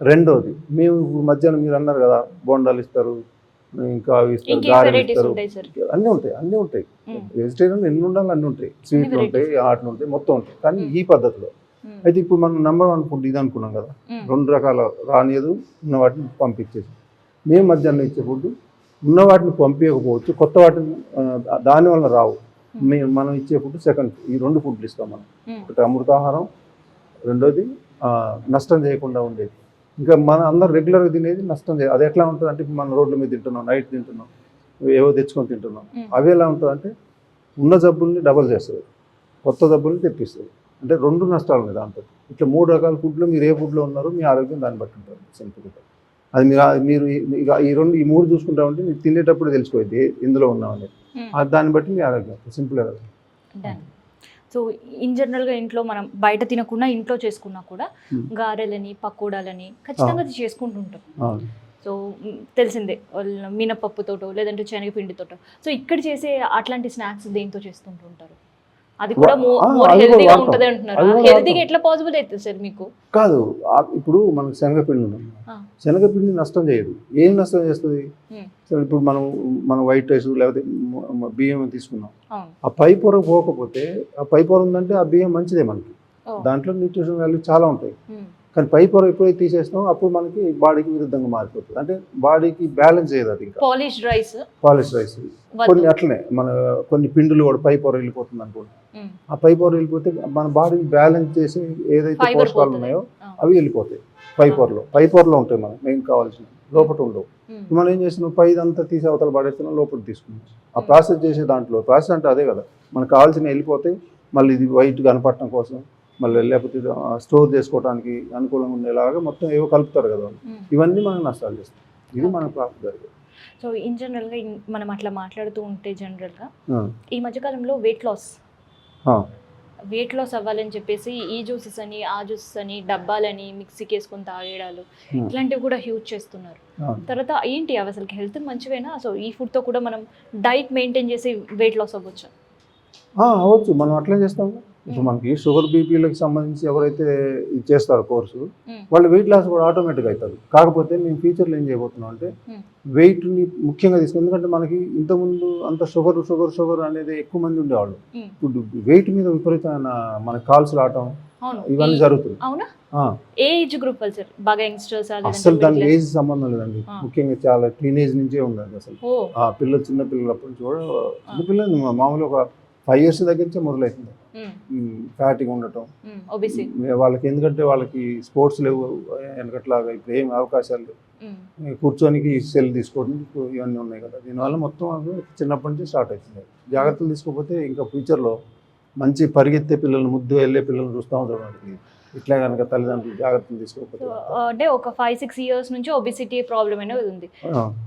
రెండోది, మేము మధ్యాహ్నం మీరు అన్నారు కదా బోండాలు ఇస్తారు, ఇంకా అవి ఇస్తారు, గారెలు ఇస్తారు, అన్నీ ఉంటాయి. వెజిటేరియన్ ఎన్ని ఉండాలి అన్నీ ఉంటాయి, స్వీట్లు ఉంటాయి, ఆటలు ఉంటాయి, మొత్తం ఉంటాయి. కానీ ఈ పద్ధతిలో అయితే ఇప్పుడు మనం నెంబర్ 1 ఫుడ్ ఇది అనుకున్నాం కదా, 2 రకాల రానియదు, ఉన్న వాటిని పంపించేసి. మేము మధ్యాహ్నం ఇచ్చే ఫుడ్ ఉన్న వాటిని పంపించకపోవచ్చు, కొత్త వాటిని దానివల్ల రావు. మనం ఇచ్చే ఫుడ్ సెకండ్, ఈ 2 ఫుడ్లు ఇస్తాం మనం. ఒకటి అమృతాహారం, రెండోది నష్టం చేయకుండా ఉండేది. ఇంకా మన అందరూ రెగ్యులర్గా తినేది నష్టం చేయాలి. అది ఎట్లా ఉంటుంది అంటే, ఇప్పుడు మనం రోడ్ల మీద తింటున్నాం, నైట్ తింటున్నాం, ఏవో తెచ్చుకొని తింటున్నాం. అవి ఎలా ఉంటుంది అంటే ఉన్న జబ్బుల్ని డబల్ చేస్తుంది, కొత్త జబ్బుల్ని తెప్పిస్తుంది. అంటే 2 నష్టాలు ఉన్నాయి దాంతో. ఇట్లా 3 రకాల ఫుడ్లో మీరు ఏ ఫుడ్లో ఉన్నారో మీ ఆరోగ్యం దాన్ని బట్టి ఉంటుంది సింపుల్గా. అది మీరు ఈ 3 చూసుకుంటా ఉంటే మీకు తినేటప్పుడు తెలిసిపోయింది ఇందులో ఉన్నామని. దాన్ని బట్టి మీ ఆరోగ్యం సింపుల్గా కదా. సో ఇన్ జనరల్గా ఇంట్లో మనం బయట తినకుండా ఇంట్లో చేసుకున్నా కూడా గారెలని, పకోడాలని ఖచ్చితంగా చేసుకుంటుంటాం. సో తెలిసిందే, మినపప్పుతోటో లేదంటే శనగపిండితోటో. సో ఇక్కడ చేసే అట్లాంటి స్నాక్స్ దేంతో చేసుకుంటుంటారు? అది కూడా మోర్ హెల్తీగా ఉంటుంది అంటున్నారు. హెల్తీగా ఎట్లా పాసిబుల్ అవుతుంది సార్ మీకు? కాదు, ఇప్పుడు మనకు శనగపిండి ఉంది, శనగపిండి నష్టం చేయదు. ఏం నష్టం చేస్తుంది? ఇప్పుడు మనం వైట్ రైస్ లేకపోతే బియ్యం తీసుకున్నాం, ఆ పై పొర పోకపోతే, ఆ పై పొర ఉందంటే ఆ బియ్యం మంచిదే మనకి, దాంట్లో న్యూట్రిషన్ వాల్యూ చాలా ఉంటాయి. కానీ పై పొర ఎప్పుడైతే తీసేస్తామో అప్పుడు మనకి బాడీకి విరుద్ధంగా మారిపోతుంది. అంటే బాడీకి బ్యాలెన్స్ చేయదు. అది ఇంకా పాలిష్ రైస్ కొన్ని అట్లనే కొన్ని పిండులు కూడా పై పొర వెళ్ళిపోతుంది అనుకోండి. ఆ పై పొర వెళ్ళిపోతే మన బాడీని బ్యాలెన్స్ చేసి ఏదైతే పోషకాలు ఉన్నాయో అవి వెళ్ళిపోతాయి పై పొరలో ఉంటాయి. మనం మెయిన్ కావాల్సిన లోపల ఉండవు. మనం ఏం చేస్తున్నాం, పైదంతా తీసి అవతల పడేస్తున్నాం, లోపల తీసుకున్నాం. ఆ ప్రాసెస్ చేసే దాంట్లో, ప్రాసెస్ అంటే అదే కదా, మనకు కావాల్సిన వెళ్ళిపోతాయి. మళ్ళీ ఇది వైట్ కనపడటం కోసం, మళ్ళీ లేకపోతే స్టోర్ చేసుకోవడానికి అనుకూలంగా ఉండేలాగా మొత్తం ఏవో కలుపుతారు కదా, ఇవన్నీ మనం నష్టాలు చేస్తాం. ఇది మనకు ప్రాఫిట్ జరిగేది. సో ఇన్ జనరల్గా మనం అట్లా మాట్లాడుతూ ఉంటే జనరల్గా ఈ మధ్యకాలంలో వెయిట్ లాస్ అవ్వాలని చెప్పేసి ఈ జ్యూసెస్ అని, ఆ జ్యూసెస్ అని, డబ్బాలని మిక్సీకి వేసుకొని తాగేయడాలు, ఇట్లాంటివి కూడా యూజ్ చేస్తున్నారు. తర్వాత ఏంటి అవి అసలు హెల్త్ మంచివేనా? సో ఈ ఫుడ్తో కూడా మనం డైట్ మెయింటైన్ చేసి వెయిట్ లాస్ అవ్వచ్చు? అవ్వచ్చు, మనం అట్లే చేస్తాం. ఇప్పుడు మనకి షుగర్ బీపీలకు సంబంధించి ఎవరైతే ఇది చేస్తారో కోర్సు, వాళ్ళు వెయిట్ లాస్ కూడా ఆటోమేటిక్గా అవుతారు. కాకపోతే మేము ఫ్యూచర్లో ఏం చేయబోతున్నాం అంటే వెయిట్ని ముఖ్యంగా తీసుకుని, ఎందుకంటే మనకి ఇంతకుముందు అంత షుగర్ అనేది ఎక్కువ మంది ఉండేవాళ్ళు. ఇప్పుడు వెయిట్ మీద విపరీతమైన మనకి కాల్స్ రావటం ఇవన్నీ జరుగుతుంది. ఏజ్ గ్రూప్ బాగా యంగ్స్టర్స్ అసలు దానికి ఏజ్ సంబంధం లేదండి. ముఖ్యంగా చాలా టీనేజ్ నుంచే ఉందండి అసలు. పిల్లలు చిన్న పిల్లలు అప్పటి నుంచి కూడా, చిన్న పిల్లలు మామూలుగా ఒక 5 years దగ్గర నుంచే మొదలవుతుంది ఫ్యాటీగా ఉండటం వాళ్ళకి. ఎందుకంటే వాళ్ళకి స్పోర్ట్స్ లేవు వెనకట్లాగా, ఇప్పుడు ఏం అవకాశాలు లేవు, కూర్చొనికి సెల్ తీసుకోవడం ఇవన్నీ ఉన్నాయి కదా. దీనివల్ల మొత్తం అవి చిన్నప్పటి నుంచి స్టార్ట్ అవుతుంది. జాగ్రత్తలు తీసుకోకపోతే ఇంకా ఫ్యూచర్లో మంచి పరిగెత్తే పిల్లలు, ముద్దు వెళ్ళే పిల్లలు చూస్తూ ఉంటారు. ఇట్లా కనుక తల్లిదండ్రులు జాగ్రత్తలు తీసుకోకపోతే, అంటే ఒక 5-6 years నుంచి ఒబిసిటీ ప్రాబ్లం అనేది ఉంది.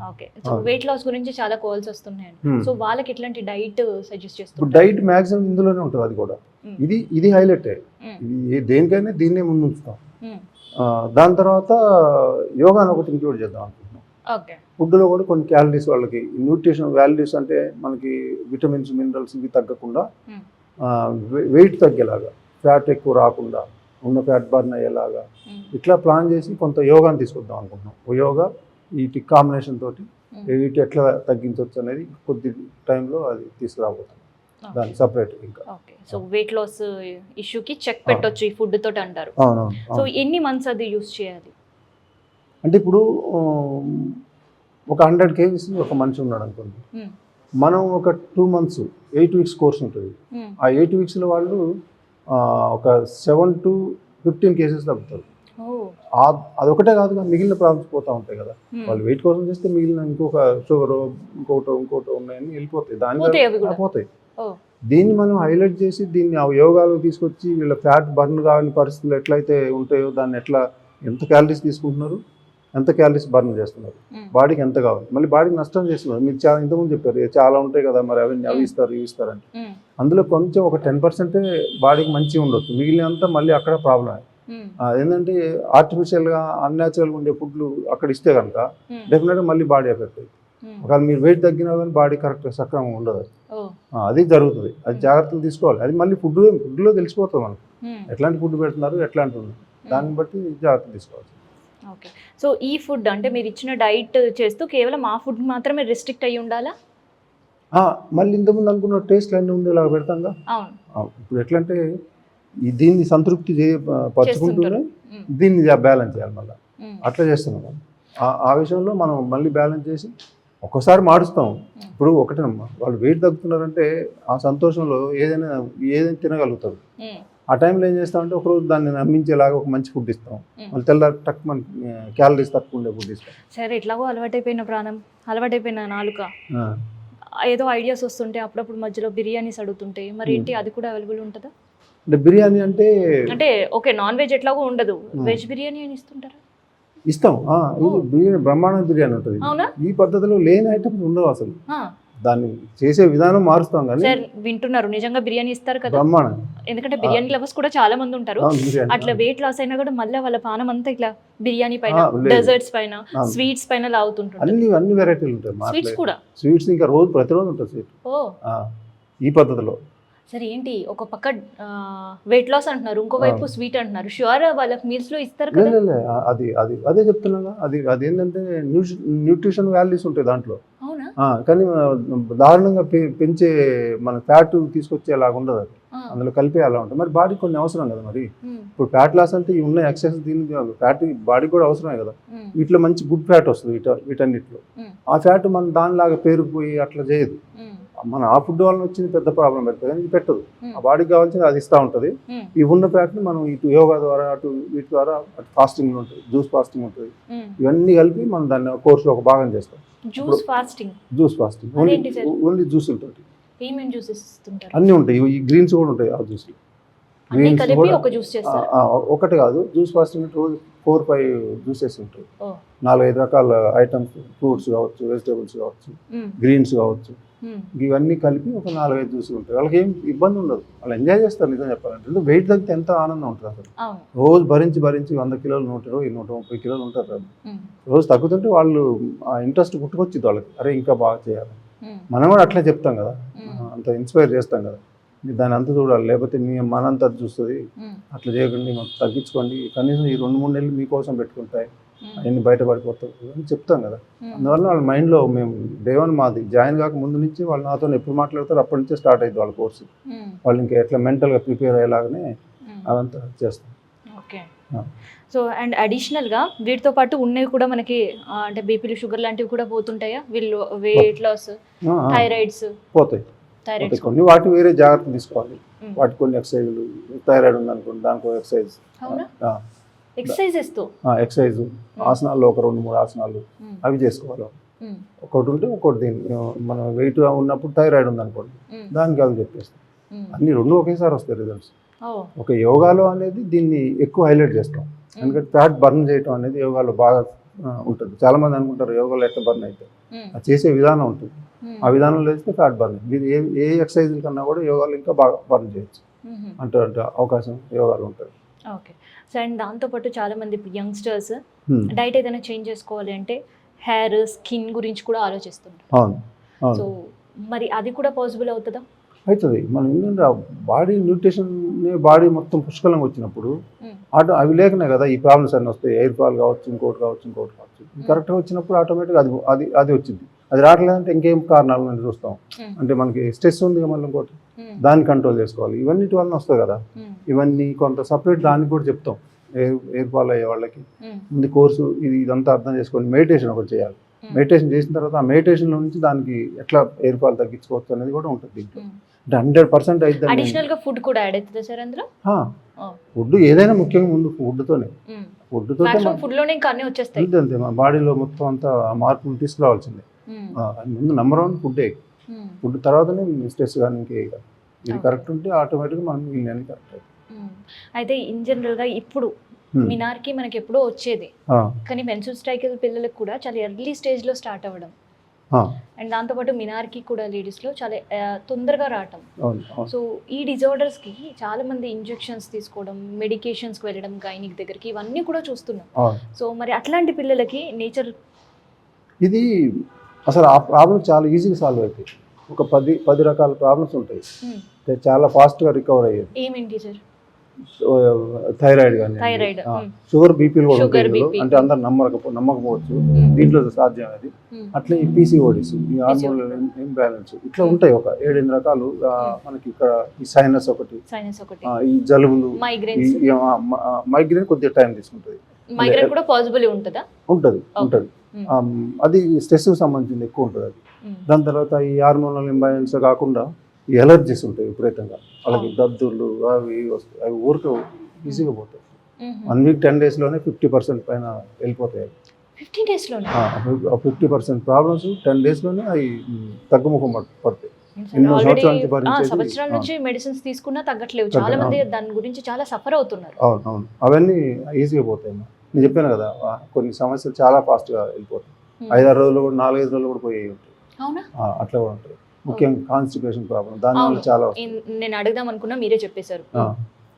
ఓకే, సో వెయిట్ లాస్ గురించి చాలా కాల్స్ వస్తున్నాయండి. సో వాళ్ళకి ఎట్లాంటి డైట్ సజెస్ట్ చేస్తారు? డైట్ మ్యాక్సిమం ఇందులోనే ఉంటుంది. అది కూడా ఇది హైలైట్. ఇది దేనికైనా దీన్నే ముందు ఉంచుతాం. దాని తర్వాత యోగాను ఒకటి ఇంక్లూడ్ చేద్దాం అనుకుంటున్నాం. ఫుడ్లో కూడా కొన్ని క్యాలరీస్, వాళ్ళకి న్యూట్రిషన్ వాల్యూస్ అంటే మనకి విటమిన్స్, మినరల్స్ ఇవి తగ్గకుండా వెయిట్ తగ్గేలాగా, ఫ్యాట్ ఎక్కువ రాకుండా, ఉన్న ఫ్యాట్ బర్న్ అయ్యేలాగా ఇట్లా ప్లాన్ చేసి కొంత యోగాని తీసుకొద్దాం అనుకుంటున్నాం. యోగా వీటి కాంబినేషన్ తోటి వీటి ఎట్లా తగ్గించవచ్చు అనేది కొద్ది టైంలో అది తీసుకురాబోతుంది, దాన్ని సపరేట్. ఇంకా సో వెయిట్ లాస్ ఇష్యూకి చెక్ పెట్టొచ్చు ఈ ఫుడ్ తోటి అంటారు. సో ఎన్ని మంత్స్ అది యూస్ చేయాలి అంటే, ఇప్పుడు ఒక 100 kgs ఒక మనిషి ఉన్నాడు అనుకోండి, మనం ఒక 2 months 8 weeks కోర్స్ ఉంటుంది. ఆ 8 weeksలో వాళ్ళు ఒక 7 to 15 kgs తగ్గుతారు. అదొకటే కాదుగా, మిగిలిన ప్రాబ్లమ్స్ పోతూ ఉంటాయి కదా. వాళ్ళు వెయిట్ కోసం చేస్తే మిగిలిన ఇంకొక షుగర్ ఇంకోటో ఉన్నాయని వెళ్ళిపోతాయి, దాని పోతాయి. దీన్ని మనం హైలైట్ చేసి దీన్ని యోగాలో తీసుకొచ్చి వీళ్ళ ఫ్యాట్ బర్న్ కాని పరిస్థితులు ఎట్లయితే ఉంటాయో దాన్ని ఎంత క్యాలరీస్ తీసుకుంటున్నారు, ఎంత క్యాలరీస్ బర్న్ చేస్తున్నారు, బాడీకి ఎంత కావాలి, మళ్ళీ బాడీకి నష్టం చేస్తున్నారు. మీరు చాలా ఇంతకుముందు చెప్పారు చాలా ఉంటాయి కదా, మరి అవి ఇస్తారంటే అందులో కొంచెం ఒక 10% బాడీకి మంచిగా ఉండొచ్చు, మిగిలినంతా మళ్ళీ అక్కడ ప్రాబ్లం. ఏంటంటే ఆర్టిఫిషియల్గా అన్యాచురల్గా ఉండే ఫుడ్లు అక్కడ ఇస్తే కనుక డెఫినెట్గా మళ్ళీ బాడీ ఎఫెక్ట్ అవుతుంది. ఒకవేళ మీరు వెయిట్ తగ్గినా కానీ బాడీ కరెక్ట్ సక్రమంగా ఉండదు. అది జరుగుతుంది. అది జాగ్రత్తలు తీసుకోవాలి. అది మళ్ళీ ఫుడ్లో తెలిసిపోతుంది మనకు ఎట్లాంటి ఫుడ్ పెడుతున్నారు, ఎట్లాంటి ఉంది, దాన్ని బట్టి జాగ్రత్తలు తీసుకోవాలి. ఓకే. సో ఈ ఫుడ్ అంటే మీరు ఇచ్చిన డైట్ చేస్తూ కేవలం ఆ ఫుడ్ మాత్రమే రిస్ట్రిక్ట్ అయ్యి ఉండాలా? మళ్ళీ ఇంతకుముందు అనుకున్న టేస్ట్లు అన్నీ ఉండేలాగా పెడతాంగా. ఇప్పుడు ఎట్లా అంటే దీన్ని సంతృప్తి పరుచుకుంటూనే దీన్ని బ్యాలెన్స్ చేయాలి. మళ్ళీ అట్లా చేస్తున్నాం మనం. ఆ విషయంలో మనం మళ్ళీ బ్యాలెన్స్ చేసి ఒక్కోసారి మారుస్తాం. ఇప్పుడు ఒకటేనమ్మా, వాళ్ళు వెయిట్ తగ్గుతున్నారంటే ఆ సంతోషంలో ఏదైనా తినగలుగుతారు. ఆ టైంలో ఏం చేస్తామంటే ఒకరోజు దాన్ని నమ్మించేలాగా ఒక మంచి ఫుడ్ ఇస్తాం, మళ్ళీ తెల్లారి టక్ మన క్యాలరీస్ తక్కువ ఉండే ఫుడ్ ఇస్తాం. సరే, ఎట్లాగో అలవాటైపోయిన ప్రాణం, అలవాటైపోయిన నాలుక, ఏదో ఐడియాస్ వస్తుంటే అప్పుడప్పుడు మధ్యలో బిర్యానీస్ అడుగుతుంటాయి, మరి ఏంటి అది కూడా అవైలబుల్ ఉంటుందా? అంటే బిర్యానీ అంటే ఓకే, నాన్ వెజ్ ఎట్లాగో ఉండదు, వెజ్ బిర్యానీ అని ఇస్తుంటారా? ఇస్తాం. బిర్యానీ బ్రహ్మాండ బిర్యానీ ఉంటుంది. ఈ పద్ధతిలో లేని ఐటమ్స్ ఉండవు అసలు. దాన్ని చేసే విధానం మారుస్తాం. కానీ వింటున్నారు, నిజంగా బిర్యానీ ఇస్తారు కదా బ్రహ్మాండం. ఎందుకంటే బిర్యానీ లవర్స్ కూడా చాలా మంది ఉంటారు. అట్లా వెయిట్ లాస్ అయినా కూడా మళ్ళీ వాళ్ళ పానం అంతా ఇట్లా బిర్యానీ పైన, డెజర్ట్స్ పైన, స్వీట్స్ పైన లాగుతుంటారు. అన్ని వెరైటీలు ఉంటాయి. స్వీట్స్ కూడా, స్వీట్స్ ఇంకా ప్రతిరోజు ఉంటుంది స్వీట్ ఈ పద్ధతిలో. సరే, ఏంటి ఒక పక్క వెయిట్ లాస్ అంటున్నారు, ఇంకోవైపు స్వీట్ అంటున్నారు. షూర్ వాళ్ళకి మీల్స్ లో ఇస్తారు కదా? అదే చెప్తున్నా. అది ఏంటంటే న్యూట్రిషన్ వాల్యూస్ ఉంటాయి దాంట్లో. కానీ దారుణంగా పెంచే మన ఫ్యాట్ తీసుకొచ్చేలాగా ఉండదు. అది అందులో కలిపే అలా ఉంటుంది. మరి బాడీ కొన్ని అవసరం కదా. మరి ఇప్పుడు ఫ్యాట్ లాస్ అంటే ఉన్న ఎక్సర్సైజ్ దీనికి ఫ్యాట్ బాడీ కూడా అవసరమే కదా. వీటిలో మంచి గుడ్ ఫ్యాట్ వస్తుంది వీటన్నిటిలో. ఆ ఫ్యాట్ మన దానిలాగా పేరుకుపోయి అట్లా చేయదు. మన ఆ ఫుడ్ వల్ల వచ్చింది పెద్ద ప్రాబ్లం పెడుతుంది, కానీ ఇది పెట్టదు. ఆ బాడీకి కావాల్సింది అది ఇస్తూ ఉంటుంది. ఈ ఉన్న ఫ్యాట్ని మనం ఇటు యోగా ద్వారా అటు వీటి ద్వారా అటు ఫాస్టింగ్ ఉంటుంది, జ్యూస్ ఫాస్టింగ్ ఉంటుంది, ఇవన్నీ కలిపి మనం దాన్ని కోర్సులో ఒక భాగం చేస్తాం. జ్యూస్ ఫాస్టింగ్ ఓన్లీ జ్యూస్ ఉంటుంది. అన్నీ ఉంటాయి. ఈ గ్రీన్స్ కూడా ఉంటాయి ఆ జ్యూస్లో. ఒకటి కాదు, జ్యూస్ ఫాస్టింగ్ రోజు 4-5 జ్యూసెస్ ఉంటాయి. 4-5 రకాల ఐటమ్స్, ఫ్రూట్స్ కావచ్చు, వెజిటేబుల్స్ కావచ్చు, గ్రీన్స్ కావచ్చు, ఇవన్నీ కలిపి ఒక 4-5 జ్యూసులు ఉంటాయి. వాళ్ళకి ఏం ఇబ్బంది ఉండదు, వాళ్ళు ఎంజాయ్ చేస్తారు. నిజం చెప్పాలంటే వెయిట్ తగ్గితే ఎంత ఆనందం ఉంటుంది అసలు. రోజు భరించి 100 కిలోలు 120-130 కిలోలు ఉంటారు కదా. రోజు తగ్గుతుంటే వాళ్ళు ఆ ఇంట్రెస్ట్ పుట్టుకొచ్చింది వాళ్ళకి, అరే ఇంకా బాగా చేయాలి. మనం కూడా అట్లే చెప్తాం కదా, అంత ఇన్స్పైర్ చేస్తాం కదా, మీరు దాన్ని అంతా చూడాలి, లేకపోతే మీ మనంతా చూస్తుంది, అట్లా చేయకండి, మాకు తగ్గించుకోండి, కనీసం ఈ 2-3 నెలలు మీకోసం పెట్టుకుంటాయి, అవన్నీ బయటపడిపోతాయి అని చెప్తాం కదా. అందువల్ల వాళ్ళ మైండ్లో మేము దేవన్ మాది జాయిన్ కాక ముందు నుంచి వాళ్ళు నాతో ఎప్పుడు మాట్లాడతారు అప్పటి నుంచే స్టార్ట్ అయింది వాళ్ళ కోర్సు. వాళ్ళు ఇంకా ఎట్లా మెంటల్గా ప్రిపేర్ అయ్యేలాగానే అదంతా చేస్తాం. ఓకే. సో అండ్ అడిషనల్గా వీటితో పాటు ఉన్నవి కూడా మనకి అంటే బీపీలు, షుగర్ లాంటివి కూడా పోతుంటాయా? వీళ్ళు వెయిట్ లాస్, థైరాయిడ్స్ పోతాయి. కొన్ని వాటి వేరే జాగ్రత్తలు తీసుకోవాలి. వాటి కొన్ని ఎక్సర్సైజులు, థైరాయిడ్ ఉందనుకోండి దానికి ఎక్సర్సైజ్, ఎక్సర్సైజ్ ఆసనాల్లో ఒక 2-3 ఆసనాలు అవి చేసుకోవాలి. ఒకటి ఉంటే ఒకటి దీన్ని మనం వెయిట్ ఉన్నప్పుడు థైరాయిడ్ ఉందనుకోండి దానికి అవి చెప్పేస్తాం. అన్ని 2 ఒకేసారి వస్తాయి రిజల్ట్స్. ఒక యోగాలో అనేది దీన్ని ఎక్కువ హైలైట్ చేస్తాం, ఎందుకంటే ఫ్యాట్ బర్న్ చేయటం అనేది యోగాలో బాగా ఉంటుంది. చాలా మంది అనుకుంటారు యోగాలో ఎట్లా బర్న్ అయితే, అది చేసే విధానం ఉంటుంది. ఆ విధానంలో వేస్తే ఫ్యాట్ బర్న్. మీరు ఏ ఎక్సర్సైజ్ కన్నా కూడా యోగాలో ఇంకా బాగా బర్న్ చేయొచ్చు అంటే అవకాశం యోగాలు ఉంటుంది. ఓకే. సో అండ్ దాంతోపాటు చాలా మంది ఇప్పుడు యంగ్స్టర్స్ డైట్ ఏదైనా చేంజ్ చేసుకోవాలి అంటే హెయిర్, స్కిన్ గురించి కూడా ఆలోచిస్తుంటారు. సో మరి అది కూడా పాసిబుల్ అవుతుందా? అవుతుంది. మనం ఏంటంటే బాడీ న్యూట్రిషన్ బాడీ మొత్తం పుష్కలంగా వచ్చినప్పుడు అవి లేకనే కదా ఈ ప్రాబ్లమ్స్ అన్నీ వస్తాయి. ఎయిర్ ఫాల్ కావచ్చు, ఇంకోటి కావచ్చు. కరెక్ట్గా వచ్చినప్పుడు ఆటోమేటిక్గా అది వచ్చింది. అది రావట్లేదంటే ఇంకేం కారణాలు మనం చూస్తాం. అంటే మనకి స్ట్రెస్ ఉంది మళ్ళీ ఇంకోటి, దాన్ని కంట్రోల్ చేసుకోవాలి. ఇవన్నిటి వల్ల వస్తాయి కదా. ఇవన్నీ కొంత సపరేట్ దానికి కూడా చెప్తాం. ఎయిర్ ఫాల్ అయ్యే వాళ్ళకి ముందు కోర్సు ఇదంతా అర్థం చేసుకొని మెడిటేషన్ ఒకటి చేయాలి. మెడిటేషన్ చేసిన తర్వాత ఆ మెడిటేషన్లో నుంచి దానికి ఎట్లా ఎయిర్ ఫాల్ తగ్గించుకోవచ్చు అనేది కూడా ఉంటుంది దీంట్లో. అంటే 100% అయితే అడిషనల్గా ఫుడ్ కూడా యాడ్ అవుతుంది సార్ అందులో? ఫుడ్ ఏదైనా ముఖ్యంగా ముందు ఫుడ్తోనే అంతే మన బాడీలో మొత్తం అంతా మార్పులు తీసుకురావాల్సిందే. ముందు నెంబర్ 1 ఫుడ్డే. ఫుడ్ తర్వాతనే స్ట్రెస్ కానీ ఇంకే ఇది కరెక్ట్ ఉంటే ఆటోమేటిక్గా మనం వీళ్ళని కరెక్ట్ అవుతుంది. అయితే ఇన్ జనరల్గా ఇప్పుడు మినార్కి మనకి ఎప్పుడో వచ్చేది, కానీ మెన్సురల్ సైకిల్ పిల్లలకు కూడా చాలా ఎర్లీ స్టేజ్లో స్టార్ట్ అవ్వడం, అండ్ దాంతోపాటు మినార్కి కూడా లేడీస్లో చాలా తొందరగా రావటం. సో ఈ డిజార్డర్స్కి చాలా మంది ఇంజెక్షన్స్ తీసుకోవడం, మెడికేషన్స్కి వెళ్ళడం గైనిక్ దగ్గరికి, ఇవన్నీ కూడా చూస్తున్నాం. సో మరి అట్లాంటి పిల్లలకి నేచర్ ఇది అసలు ఆ ప్రాబ్లమ్ చాలా ఈజీగా సాల్వ్ అవుతాయి. ఒక 10 రకాల ప్రాబ్లమ్స్ ఉంటాయి, చాలా ఫాస్ట్గా రికవర్ అయ్యేది. ఏమేంటి సార్? థైరాయిడ్ కానీ, థైరాయిడ్, షుగర్, బీపీలు కూడా షుగర్, ఉంటాయి ఇందులో. బీపీ. అంటే అందరు నమ్మకపోవచ్చు, దీంట్లో సాధ్యం అది. అట్లే ఈ పీసీఓడిస్, ఈ హార్మోనల్ ఇంబ్యాలెన్స్, ఇట్లా ఉంటాయి ఒక 7-8 రకాలు. మనకి ఇక్కడ ఈ సైనస్ ఒకటి, ఈ జలుబులు, మైగ్రేన్స్. మైగ్రేన్ కొద్దిగా టైం తీసుకుంటుంది. మైగ్రేన్ కూడా పాసిబుల్ ఉంటుందా? ఉంటుంది. అది స్ట్రెస్ సంబంధించింది ఎక్కువ ఉంటుంది అది. దాని తర్వాత ఈ హార్మోనల్ ఇంబ్యాలెన్స్ కాకుండా ఈ ఎలర్జీస్ ఉంటాయి విపరీతంగా, వాళ్ళకి దద్దుర్లు అవి వస్తాయి. అవి ఊరికే ఈజీగా పోతాయి. 1 వీక్ 10 డేస్లోనే 50% పైన వెళ్ళిపోతాయి. 15 డేస్లోనే 50% ప్రాబ్లమ్స్ 10 డేస్లోనే అవి తగ్గుముఖం పడతాయి. ఎన్నో సంవత్సరాల నుంచి భరించేది. సంవత్సరాల నుంచి మెడిసిన్స్ తీసుకున్నా తగ్గట్లేవు. చాలా మంది దాని గురించి చాలా సఫర్ అవుతున్నారు. అవును, అవన్నీ ఈజీగా పోతాయి. నేను చెప్పాను కదా, కొన్ని సమస్యలు చాలా ఫాస్ట్గా వెళ్ళిపోతాయి. 5-6 రోజులు కూడా, 4-5 రోజులు కూడా పోయి ఉంటాయి. అవునా? అట్లా కూడా ఉంటాయి. ముఖ్యంగా కాన్స్టిపేషన్ ప్రాబ్లం, దానివల్ల చాలా నేను అడుగుదాం అనుకున్నా, మీరే చెప్పేశారు.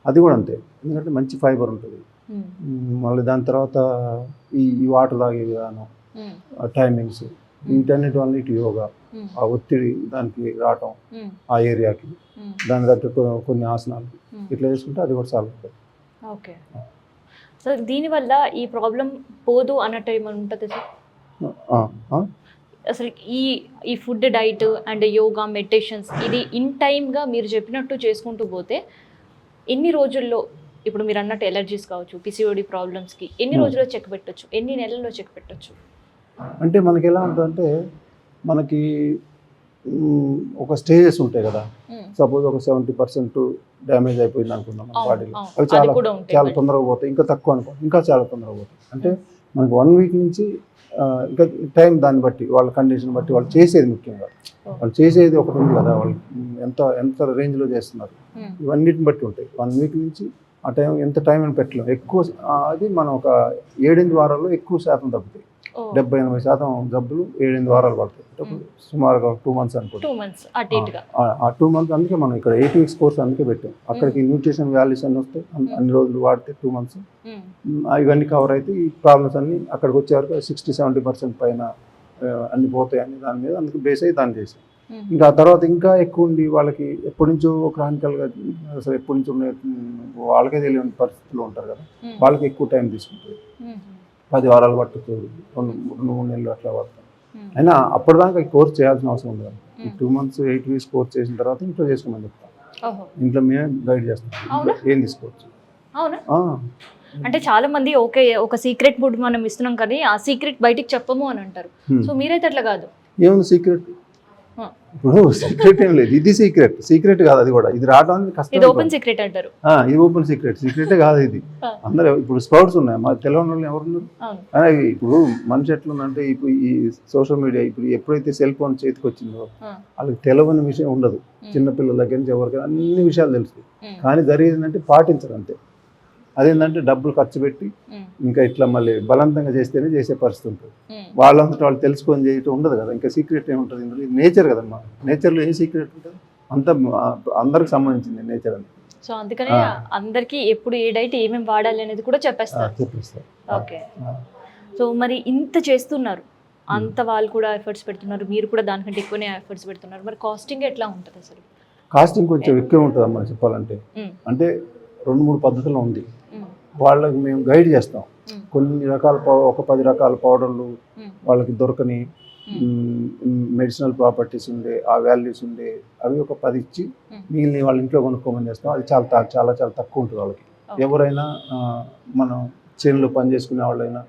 అది కూడా అంతే, ఎందుకంటే మంచి ఫైబర్ ఉంటుంది. మళ్ళీ దాని తర్వాత ఈ వాటర్ తాగే విధానం, టైమింగ్స్, వీటన్నిటి వల్ల ఇటు యోగా, ఆ ఒత్తిడి దానికి రావటం ఆ ఏరియాకి, దాని తగ్గట్టు కొన్ని ఆసనాలు ఇట్లా చేసుకుంటే అది కూడా సాల్వ్ అవుతుంది. ఓకే. సో దీనివల్ల ఈ ప్రాబ్లం పోదు అన్నట్టు ఏమైనా ఉంటుంది సార్? అసలు ఈ food, diet and yoga, meditations ఇది ఇన్ టైమ్గా మీరు చెప్పినట్టు చేసుకుంటూ పోతే ఎన్ని రోజుల్లో, ఇప్పుడు మీరు అన్నట్టు ఎలర్జీస్ కావచ్చు, పిసిఓడి ప్రాబ్లమ్స్కి ఎన్ని రోజుల్లో చెక్ పెట్టచ్చు, ఎన్ని నెలల్లో చెక్ పెట్టచ్చు? అంటే మనకి ఎలా ఉంటుందంటే, మనకి ఒక స్టేజెస్ ఉంటాయి కదా. సపోజ్ ఒక 70% డ్యామేజ్ అయిపోయింది అనుకుందాం మన బాడీలో, అవి చాలా తొందరగా పోతాయి. ఇంకా తక్కువ అనుకో, ఇంకా చాలా తొందరగా పోతాయి. అంటే మనకి 1 వీక్ నుంచి ఇంకా టైం, దాన్ని బట్టి వాళ్ళ కండిషన్ బట్టి వాళ్ళు చేసేది, ముఖ్యంగా వాళ్ళు చేసేది ఒకటి ఉంది కదా, వాళ్ళు ఎంత రేంజ్లో చేస్తున్నారు, ఇవన్నిటిని బట్టి ఉంటాయి. 1 వీక్ నుంచి ఆ టైం, ఎంత టైం అని పెట్టలేము. ఎక్కువ అది మనం ఒక 7-8 వారాల్లో ఎక్కువ శాతం తగ్గుతాయి. 70-80% జబ్బులు 7-8 వారాలు పడతాయి. సుమారుగా 2 months అనుకుంటాం. ఆ 2 months, అందుకే మనం ఇక్కడ 8 weeks కోర్స్ అందుకే పెట్టాం. అక్కడికి న్యూట్రిషన్ వాల్యూస్ అన్నీ వస్తాయి, అన్ని రోజులు వాడితే 2 months ఇవన్నీ కవర్ అయితే ఈ ప్రాబ్లమ్స్ అన్నీ అక్కడికి వచ్చే వరకు 60-70% పైన అన్ని పోతాయి అని దాని మీద, అందుకే బేస్ అయ్యి దాన్ని చేసాం. ఇంకా ఆ తర్వాత ఇంకా ఎక్కువ ఉండి వాళ్ళకి ఎప్పటి నుంచో క్రానికల్గా, అసలు ఎప్పటి నుంచో వాళ్ళకే తెలియని పరిస్థితుల్లో ఉంటారు కదా, వాళ్ళకి ఎక్కువ టైం తీసుకుంటుంది. 10 వారాలు పట్టుకు, 2-3 నెలలు అట్లా పడుతుంది. అయినా అప్పటిదాకా ఈ కోర్స్ చేయాల్సిన అవసరం ఉండదు. 2 months 8 weeks కోర్స్ చేసిన తర్వాత ఇంట్లో చేసుకోమని చెప్తాం. ఇంట్లో మేమే గైడ్ చేస్తాం ఏం తీసుకోవచ్చు. అంటే చాలా మంది ఓకే, ఒక సీక్రెట్ ఫుడ్ మనం ఇస్తున్నాం కానీ ఆ సీక్రెట్ బయటికి చెప్పము అని అంటారు. సో మీరైతే అట్లా కాదు. ఏముంది సీక్రెట్? ఇప్పుడు సీక్రెట్ ఏం లేదు, ఇది సీక్రెట్ కాదు, అది కూడా. ఇది రావడానికి కష్టం. ఇది ఓపెన్ సీక్రెట్ అంటారు. ఇది ఓపెన్ సీక్రెటే కాదు ఇది. అందరూ ఇప్పుడు స్ప్రౌట్స్ ఉన్నాయి, మా తెలియని వాళ్ళు ఎవరున్నారు? కానీ ఇప్పుడు మనిషి ఎట్లుందంటే, ఇప్పుడు ఈ సోషల్ మీడియా, ఇప్పుడు ఎప్పుడైతే సెల్ ఫోన్ చేతికి వచ్చిందో వాళ్ళకి తెలియని విషయం ఉండదు. చిన్నపిల్లల దగ్గర నుంచి ఎవరికైనా అన్ని విషయాలు తెలుసు, కానీ జరిగేదంటే పాటించరు అంతే. అదేంటంటే డబ్బులు ఖర్చు పెట్టి ఇంకా ఇట్లా మళ్ళీ బలవంతంగా చేస్తేనే చేసే పరిస్థితి ఉంటుంది. వాళ్ళంతా వాళ్ళు తెలుసుకొని చేయటం ఉండదు కదా. ఇంకా సీక్రెట్ ఏముంటుంది ఇందులో? నేచర్ కదమ్మా, నేచర్లో ఏం సీక్రెట్ ఉంటుంది? అంతా అందరికి సంబంధించింది నేచర్ అని. సో అందుకనే అందరికి ఎప్పుడు ఏ డైట్ ఏమేమి వాడాలి అనేది కూడా చెప్పేస్తారు. ఓకే. సో మరి ఇంత చేస్తున్నారు, అంత వాళ్ళు కూడా ఎఫర్ట్స్ పెడుతున్నారు, మీరు కూడా దానికంటే ఎక్కువనే ఎఫర్ట్స్ పెడుతున్నారు. మరి కాస్టింగ్ ఎట్లా ఉంటుంది అసలు? కాస్టింగ్ కొంచెం ఎక్కువ ఉంటుంది అమ్మా చెప్పాలంటే. అంటే 2-3 పద్ధతులు ఉంది. వాళ్ళకి మేము గైడ్ చేస్తాం. కొన్ని రకాల ఒక 10 రకాల పౌడర్లు వాళ్ళకి దొరకని, మెడిసినల్ ప్రాపర్టీస్ ఉండే, ఆ వాల్యూస్ ఉండే, అవి ఒక 10 ఇచ్చి మిగిలిన వాళ్ళ ఇంట్లో కొనుక్కోమని చేస్తాం. అది చాలా చాలా చాలా తక్కువ ఉంటుంది వాళ్ళకి. ఎవరైనా మనం చేనులో పని చేసుకునే వాళ్ళైనా,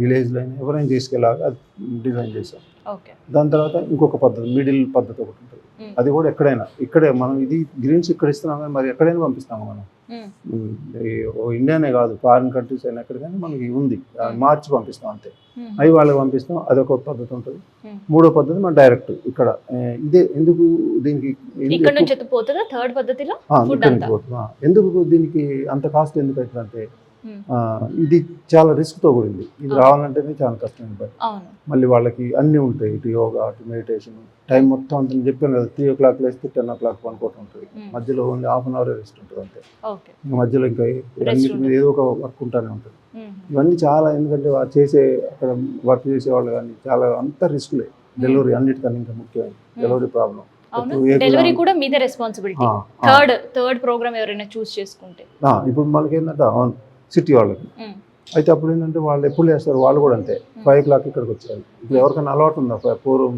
విలేజ్లో అయినా ఎవరైనా తీసుకెళ్ళాలి, అది డిజైన్ చేసాం. దాని తర్వాత ఇంకొక పద్ధతి, మిడిల్ పద్ధతి ఒకటి ఉంటుంది. అది కూడా ఎక్కడైనా, ఇక్కడే మనం ఇది గ్రీన్స్ ఇక్కడ ఇస్తున్నాం కానీ మరి ఎక్కడైనా పంపిస్తాము మనం. ఇండియానే కాదు, ఫారిన్ కంట్రీస్ అయినా ఎక్కడికైనా మనకి ఉంది, మార్చి పంపిస్తాం అంతే. అవి వాళ్ళకి పంపిస్తాం, అదొక పద్ధతి ఉంటుంది. 3వ పద్ధతి మన డైరెక్ట్ ఇక్కడ. ఇదే ఎందుకు దీనికి ఎందుకు దీనికి అంత కాస్ట్ ఎందుకు అవుతుందంటే, ఇది చాలా రిస్క్తో కూడింది. ఇది రావాలంటేనే చాలా కష్టం. మళ్ళీ వాళ్ళకి అన్నీ ఉంటాయి, ఇటు యోగా, అటు మెడిటేషన్, టైం మొత్తం అంత చెప్పాను కదా. 3 o'clock లేస్తే 10 o'clock పనుకోవటం ఉంటుంది. మధ్యలో ఓన్లీ ½ an hour రెస్ట్ ఉంటుంది అంతే. ఇంకా మధ్యలో ఇంకా అన్నిటి మీద ఏదో ఒక వర్క్ ఉంటానే ఉంటుంది. ఇవన్నీ చాలా, ఎందుకంటే చేసే అక్కడ వర్క్ చేసే వాళ్ళు కానీ చాలా అంత రిస్క్లే. డెలివరీ అన్నిటికన్నా ఇంకా ముఖ్యమైనది డెలివరీ ప్రాబ్లం. అవును, డెలివరీ కూడా మీదే రెస్పాన్సిబిలిటీ. థర్డ్ ప్రోగ్రామ్ ఎవరైనా చూస్ చేసుకుంటే ఇప్పుడు మనకి ఏంటంటే సిటీ వాళ్ళకి అయితే అప్పుడు ఏంటంటే వాళ్ళు ఎప్పుడు లేస్తారు, వాళ్ళు కూడా అంతే 5 o'clock ఇక్కడికి వచ్చారు. ఇప్పుడు ఎవరికైనా అలవాటు ఉందా పూర్వం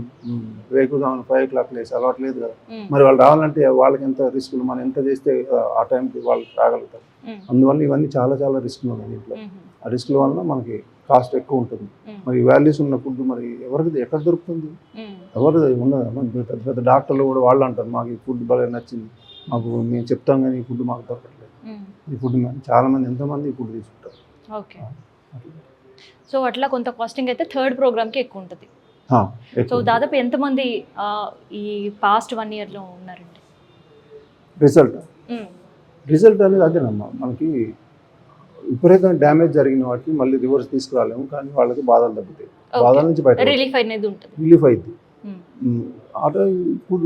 వేకుగా 5 o'clock లేసి అలవాటు లేదు కదా. మరి వాళ్ళు రావాలంటే వాళ్ళకి ఎంత రిస్కులు, మనం ఎంత చేస్తే ఆ టైంకి వాళ్ళు రాగలుగుతారు. అందువల్ల ఇవన్నీ చాలా చాలా రిస్కులు ఉన్నాయి దీంట్లో. ఆ రిస్కుల వల్ల మనకి కాస్ట్ ఎక్కువ ఉంటుంది. మరి వాల్యూస్ ఉన్న ఫుడ్ మరి ఎవరికి ఎక్కడ దొరుకుతుంది, ఎవరు ఉన్నదా. మన పెద్ద పెద్ద డాక్టర్లు కూడా వాళ్ళు అంటారు మాకు ఈ ఫుడ్ బాగా నచ్చింది, మాకు మేము చెప్తాం కానీ ఈ ఫుడ్ మాకు దొరకట్లేదు. ఈ ఫుడ్ చాలా మంది ఎంతమంది ఈ ఫుడ్ తీసుకుంటారు. ఓకే, సో అట్లా కొంత కాస్టింగ్ అయితే థర్డ్ ప్రోగ్రామ్కి ఎక్కువ ఉంటుంది. సో దాదాపు ఎంతమంది ఈ పాస్ట్ 1 yearలో ఉన్నారండి? రిజల్ట్ అనేది అదేనమ్మా, మనకి విపరీతమైన డ్యామేజ్ జరిగిన వాటిని మళ్ళీ రివర్స్ తీసుకురాలేము, కానీ వాళ్ళకి బాధలు తగ్గుతాయి. బాధల నుంచి బయట రిలీఫ్ అనేది ఉంటుంది, రిలీఫ్ అయింది. అటు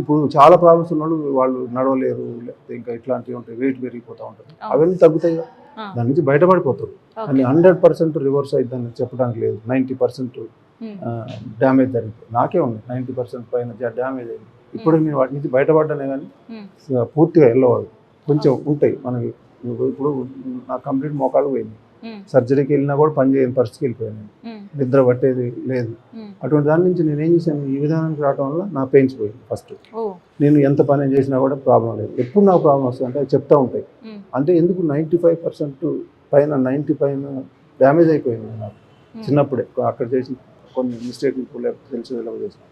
ఇప్పుడు చాలా ప్రాబ్లమ్స్ ఉన్నాడు, వాళ్ళు నడవలేరు, లేకపోతే ఇంకా ఇట్లాంటివి ఉంటాయి, వెయిట్ పెరిగిపోతూ ఉంటుంది, అవన్నీ తగ్గుతాయి, దాని నుంచి బయటపడిపోతారు. కానీ 100% రివర్స్ అయిద్దని చెప్పడానికి లేదు. 90% డ్యామేజ్ జరిగింది. నాకే ఉంది 90% పైన డ్యామేజ్ అయింది. ఇప్పుడు నేను వాటి నుంచి బయటపడ్డానే కానీ పూర్తిగా వెళ్ళవాలి, కొంచెం ఉంటాయి మనకి. ఇప్పుడు నాకు కంప్లీట్ మోకాలు పోయింది, సర్జరీకి వెళ్ళినా కూడా పని చేయని పరిస్థితికి వెళ్ళిపోయాను, నిద్ర పట్టేది లేదు. అటువంటి దాని నుంచి నేను ఏం చేశాను, ఈ విధానానికి రావడం వల్ల నా పెయిన్స్ పోయింది. ఫస్ట్ నేను ఎంత పని చేసినా కూడా ప్రాబ్లం లేదు. ఎప్పుడు నాకు ప్రాబ్లం వస్తుంది అంటే చెప్తా ఉంటాయి. అంటే ఎందుకు 95% పైన 90 పైన డ్యామేజ్ అయిపోయింది నాకు చిన్నప్పుడే. అక్కడ చేసిన కొన్ని మిస్టేక్లు తెలిసి చేసిన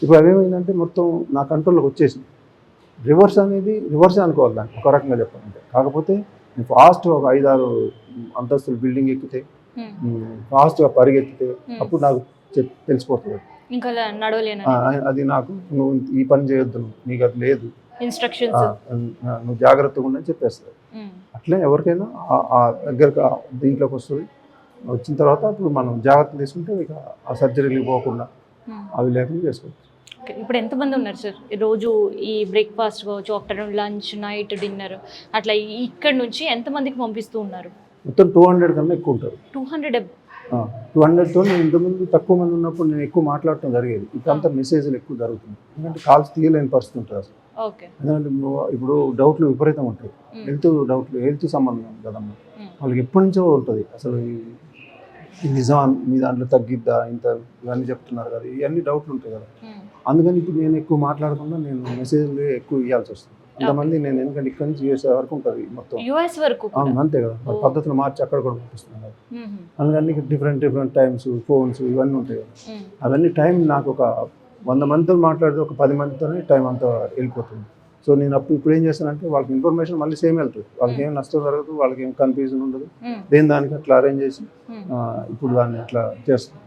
ఇప్పుడు అవేమైందంటే మొత్తం నా కంట్రోల్లోకి వచ్చేసింది. రివర్స్ అనేది రివర్సే అనుకోవాలి దాన్ని ఒక రకంగా చెప్పాలంటే. కాకపోతే ఫాస్ట్ ఒక 5-6 అంతస్తుల బిల్డింగ్ ఎక్కితే, ఫాస్ట్గా పరిగెత్తితే అప్పుడు నాకు తెలిసిపోతుంది. ఇంకా నడవలేను అది నాకు నువ్వు ఈ పని చేయొద్దు, నీకు అది లేదు, ఇన్స్ట్రక్షన్స్, నువ్వు జాగ్రత్తగా ఉండని చెప్పేస్తారు. అట్లే ఎవరికైనా ఆ దగ్గరకు దీంట్లోకి వస్తుంది. వచ్చిన తర్వాత అప్పుడు మనం జాగ్రత్త తీసుకుంటే ఇక ఆ సర్జరీలు పోకుండా అవి లేకుండా చేసుకోవచ్చు. ఇప్పుడు ఎంతమంది ఉన్నారు సార్ రోజు ఈ బ్రేక్ఫాస్ట్ కావచ్చు, ఆఫ్టర్నూన్ లంచ్, నైట్ డిన్నర్, అట్లా ఇక్కడ నుంచి ఎంతమందికి పంపిస్తూ ఉన్నారు? మొత్తం 200 కన్నా ఎక్కువ ఉంటారు. 200తో నేను ఇంతకుముందు తక్కువ మంది ఉన్నప్పుడు నేను ఎక్కువ మాట్లాడటం జరిగేది. ఇప్పుడంతా మెసేజ్లు ఎక్కువ జరుగుతుంది, ఎందుకంటే కాల్స్ తీయలేని పరిస్థితి ఉంటుంది అసలు. ఎందుకంటే ఇప్పుడు డౌట్లు విపరీతంగా ఉంటాయి, హెల్త్ సంబంధం కదమ్మా. వాళ్ళకి ఎప్పటి నుంచో ఉంటుంది అసలు ఈ నిజం మీ దాంట్లో తగ్గిద్దా, ఇంత ఇవన్నీ చెప్తున్నారు కదా, ఇవన్నీ డౌట్లు ఉంటాయి కదా. అందుకని ఇప్పుడు నేను ఎక్కువ మాట్లాడకుండా నేను మెసేజ్లు ఎక్కువ ఇవ్వాల్సి వస్తుంది. అంతమంది నేను ఎందుకంటే ఇక్కడ నుంచి యూఎస్ వరకు ఉంటుంది మొత్తం, అంతే కదా, పద్ధతులు మార్చి అక్కడ కూడా పంపిస్తున్నాను కదా. అందుకని డిఫరెంట్ టైమ్స్, ఫోన్స్ ఇవన్నీ ఉంటాయి కదా. అవన్నీ టైం నాకు ఒక 100 మందితో మాట్లాడితే ఒక 10 మందితోనే టైం అంతా వెళ్ళిపోతుంది. సో నేను ఇప్పుడు ఏం చేస్తానంటే వాళ్ళకి ఇన్ఫర్మేషన్ మళ్ళీ సేమ్ వెళ్తుంది, వాళ్ళకి ఏం నష్టం జరగదు, వాళ్ళకి ఏం కన్ఫ్యూజన్ ఉండదు. దేని దానికి అట్లా అరేంజ్ చేసి ఇప్పుడు దాన్ని అట్లా చేస్తాను.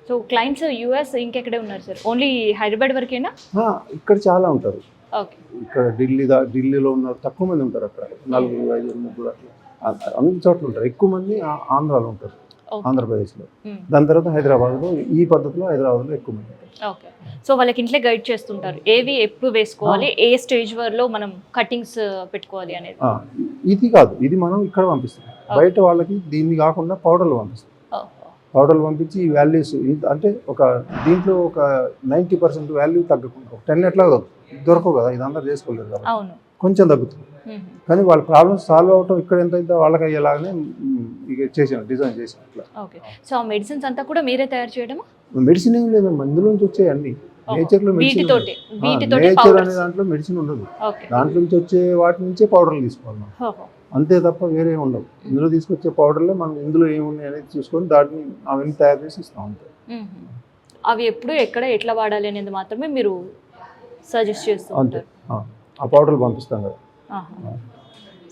సో క్లయింట్స్ యూఎస్ ఇంకెక్కడే ఉన్నారు సార్? ఓన్లీ హైదరాబాద్ వరకేనా? ఇక్కడ చాలా ఉంటారు. ఇక్కడ ఢిల్లీలో ఉన్నారు, తక్కువ మంది ఉంటారు. అక్కడ 4-5 అట్లా అన్ని చోట్ల ఉంటారు. ఎక్కువ మంది ఆంధ్రాలో ఉంటారు, ఆంధ్రప్రదేశ్లో. దాని తర్వాత హైదరాబాద్లో, ఈ పద్ధతిలో హైదరాబాద్లో ఎక్కువ మంది ఉంటారు. ఓకే, సో వాళ్ళకి ఇంట్లో గైడ్ చేస్తుంటారు ఏవి ఎప్పుడు వేసుకోవాలి, ఏ స్టేజ్ వరలో మనం కటింగ్స్ పెట్టుకోవాలి అనేది. ఇది కాదు, ఇది మనం ఇక్కడ పంపిస్తాం. బయట వాళ్ళకి దీన్ని కాకుండా పౌడర్లు పంపిస్తాం. పౌడర్లు పంపించి ఈ వాల్యూస్ అంటే ఒక దీంట్లో ఒక 90% వాల్యూ తగ్గకుండా 10 ఎట్లా దొరకవు కదా, ఇది అందరూ చేసుకోలేదు కదా, కొంచెం తగ్గుతుంది. కానీ వాళ్ళ ప్రాబ్లమ్స్ సాల్వ్ అవటం ఇక్కడ ఎంత అయితే వాళ్ళకి అయ్యేలాగానే ఇక చేసాను, డిజైన్ చేసాను అట్లా. ఓకే, సో ఆ మెడిసిన్స్ అంతా కూడా మీరే తయారు చేయడం? మెడిసిన్ ఏం లేదు, మందుల నుంచి వచ్చే అన్ని నేచర్లో మెడిసిన్. నేచర్ అనే దాంట్లో మెడిసిన్ ఉండదు, దాంట్లో నుంచి వచ్చే వాటి నుంచే పౌడర్లు తీసుకోవాలి అంతే తప్ప వేరే ఉండవు. ఇందులో తీసుకొచ్చే పౌడర్లో మనం ఇందులో ఏమున్నాయి అనేది చూసుకొని దాటిని అవన్నీ తయారు చేసి ఇస్తాం అంతే. అవి ఎప్పుడు ఎక్కడ ఎట్లా వాడాలి అనేది మాత్రమే మీరు సజెస్ట్ చేస్తూ ఉంటారు. ఆ పౌడర్లు పంపిస్తాం కదా.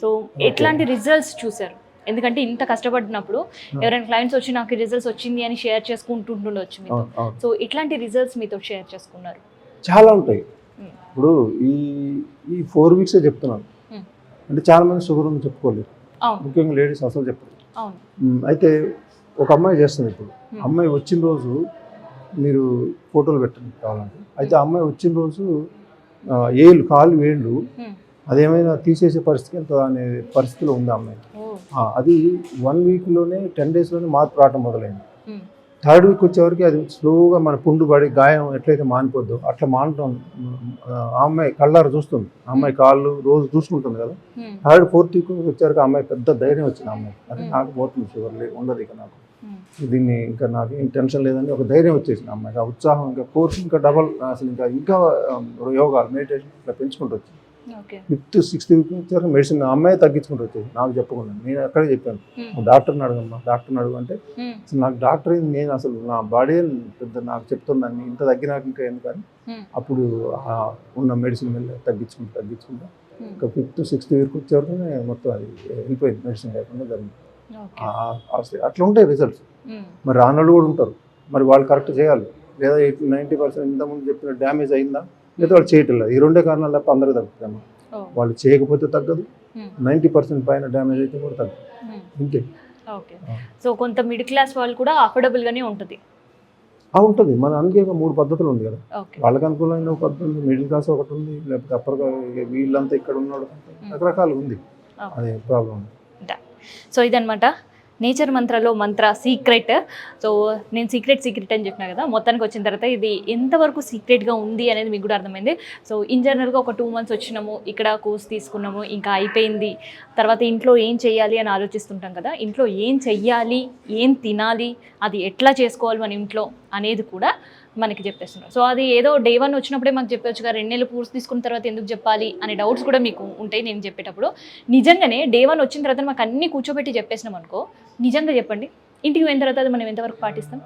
సో ఎట్లాంటి రిజల్ట్స్ చూసారు? ఎందుకంటే ఇంత కష్టపడినప్పుడు ఎవరైనా క్లయింట్స్ వచ్చి నాకు రిజల్ట్స్ వచ్చింది అని షేర్ చేసుకుంటుండొచ్చు మీతో. సో ఇట్లాంటి రిజల్ట్స్ మీతో షేర్ చేసుకున్నారు? చాలా ఉంటాయి. ఇప్పుడు ఈ 4 weeks చెప్తున్నాను అంటే చాలా మంది షుగర్ ఉంది చెప్పుకోలేదు, ముఖ్యంగా లేడీస్ అసలు చెప్పలేదు. అయితే ఒక అమ్మాయి చేస్తుంది. ఇప్పుడు అమ్మాయి వచ్చిన రోజు మీరు ఫోటోలు పెట్టండి కావాలంటే. అయితే ఆ అమ్మాయి వచ్చిన రోజు కాలు వేళ్ళు అదేమైనా తీసేసే పరిస్థితి ఎంత అనే పరిస్థితిలో ఉంది అమ్మాయి. అది 1 weekలోనే 10 daysలోనే మార్పు రావటం మొదలైంది. థర్డ్ వీక్ వచ్చేవరకు అది స్లోగా మన పుండు పడి గాయం ఎట్లయితే మానిపోద్దో అట్లా మానటం. ఆ అమ్మాయి కళ్ళారు చూస్తుంది, ఆ అమ్మాయి కాళ్ళు రోజు చూసుకుంటుంది కదా. థర్డ్ ఫోర్త్ వీక్ వచ్చేవరకు ఆ అమ్మాయి పెద్ద ధైర్యం వచ్చింది. ఆ అమ్మాయి అదే నాకు పోతుంది షుగర్ ఉండదు ఇక నాకు, దీన్ని ఇంకా నాకు ఏం టెన్షన్ లేదని ఒక ధైర్యం వచ్చేసింది ఆ అమ్మాయికి. ఆ ఉత్సాహం ఇంకా కోర్స్ ఇంకా డబల్ అసలు ఇంకా యోగాలు మెడిటేషన్ ఇట్లా పెంచుకుంటూ వచ్చింది. 5th 6th వీక్ వచ్చారు మెడిసిన్ అమ్మాయి తగ్గించుకుంటూ వచ్చేది నాకు చెప్పకుండా. నేను అక్కడే చెప్పాను, డాక్టర్ని అడగమ్మా, డాక్టర్ని అడుగు అంటే అసలు నాకు డాక్టర్ నేను అసలు నా బాడీ పెద్ద నాకు చెప్తుందని ఇంత తగ్గినాక ఇంకా ఎందుకని అప్పుడు ఉన్న మెడిసిన్ మీద తగ్గించుకుంటా ఇంకా 5th 6th వీక్ వచ్చేవరకు మొత్తం అది వెళ్ళిపోయింది, మెడిసిన్ లేకుండా జరిగింది. అట్లా ఉంటాయి రిజల్ట్స్. మరి రానోళ్ళు కూడా ఉంటారు, మరి వాళ్ళు కరెక్ట్ చేయాలి. లేదా 90% ఇంతకుముందు చెప్పిన డ్యామేజ్ అయిందా లేదా వాళ్ళు చేయటం లేదు. ఈ రెండే కారణాలు తప్ప అందరూ తగ్గుతాము. వాళ్ళు చేయకపోతే తగ్గదు, 90% పైన డ్యామేజ్ అయితే కూడా తగ్గదు. ఇంకే ఓకే. సో కొంత మిడిల్ క్లాస్ వాళ్ళు కూడా అఫోర్డబుల్ గానే ఉంటుంది. ఉంటుంది. మన అందుకే 3 పద్ధతులు ఉంది కదా. వాళ్ళకి అనుకూలమైన పద్ధతులు మిడిల్ క్లాస్ ఒకటి ఉంది, లేకపోతే అప్పర్ వీళ్ళంతా ఇక్కడ ఉన్నాడు రకరకాలు ఉంది. అదే ప్రాబ్లం. సో ఇదనమాట నేచర్ మంత్రలో మంత్ర సీక్రెట్. సో నేను సీక్రెట్ అని చెప్పినా కదా, మొత్తానికి వచ్చిన తర్వాత ఇది ఎంతవరకు సీక్రెట్గా ఉంది అనేది మీకు కూడా అర్థమైంది. సో ఇన్ జనరల్గా ఒక 2 months వచ్చినాము, ఇక్కడ కోర్స్ తీసుకున్నాము, ఇంకా అయిపోయింది. తర్వాత ఇంట్లో ఏం చేయాలి అని ఆలోచిస్తుంటాం కదా, ఇంట్లో ఏం చెయ్యాలి, ఏం తినాలి, అది ఎట్లా చేసుకోవాలి మన ఇంట్లో అనేది కూడా మనకి చెప్పేస్తున్నారు. సో అది ఏదో day 1 వచ్చినప్పుడే మాకు చెప్పొచ్చుగా, 2 నెలలు కోర్స్ తీసుకున్న తర్వాత ఎందుకు చెప్పాలి అనే డౌట్స్ కూడా మీకు ఉంటాయి నేను చెప్పేటప్పుడు. నిజంగానే day 1 వచ్చిన తర్వాత మాకు అన్నీ కూర్చోబెట్టి చెప్పేసినాం అనుకో, నిజంగా చెప్పండి ఇంటికి పోయిన తర్వాత అది మనం ఎంతవరకు పాటిస్తాం?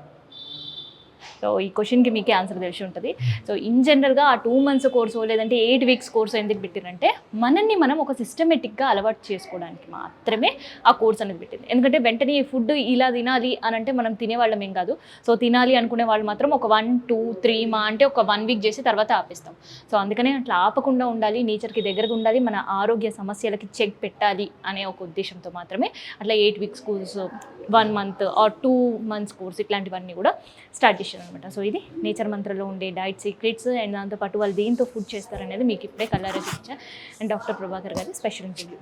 సో ఈ క్వశ్చన్కి మీకే ఆన్సర్ తెలిసి ఉంటుంది. సో ఇన్ జనరల్గా ఆ 2 months కోర్సు లేదంటే 8 weeks కోర్సు ఎందుకు పెట్టిరంటే మనల్ని మనం ఒక సిస్టమేటిక్గా అలవాటు చేసుకోవడానికి మాత్రమే ఆ కోర్స్ అనేది పెట్టింది. ఎందుకంటే వెంటనే ఫుడ్ ఇలా తినాలి అని అంటే మనం తినేవాళ్ళం ఏం కాదు. సో తినాలి అనుకునే వాళ్ళు మాత్రం ఒక 1, 2, 3 మా అంటే ఒక 1 week చేసి తర్వాత ఆపేస్తాం. సో అందుకనే అట్లా ఆపకుండా ఉండాలి, నేచర్కి దగ్గరగా ఉండాలి, మన ఆరోగ్య సమస్యలకి చెక్ పెట్టాలి అనే ఒక ఉద్దేశంతో మాత్రమే అట్లా 8 weeks course, 1 month or 2 months course ఇట్లాంటివన్నీ కూడా స్టార్ట్ చేశారు అనమాట. సో ఇది నేచర్ మంత్రలో ఉండే డైట్ సీక్రెట్స్ అండ్ దాంతోపాటు వాళ్ళు దేంతో ఫుడ్ చేస్తారనేది మీకు ఇప్పుడే కలర్ చూపించా. అండ్ డాక్టర్ ప్రభాకర్ గారి స్పెషల్ ఇంటర్వ్యూ.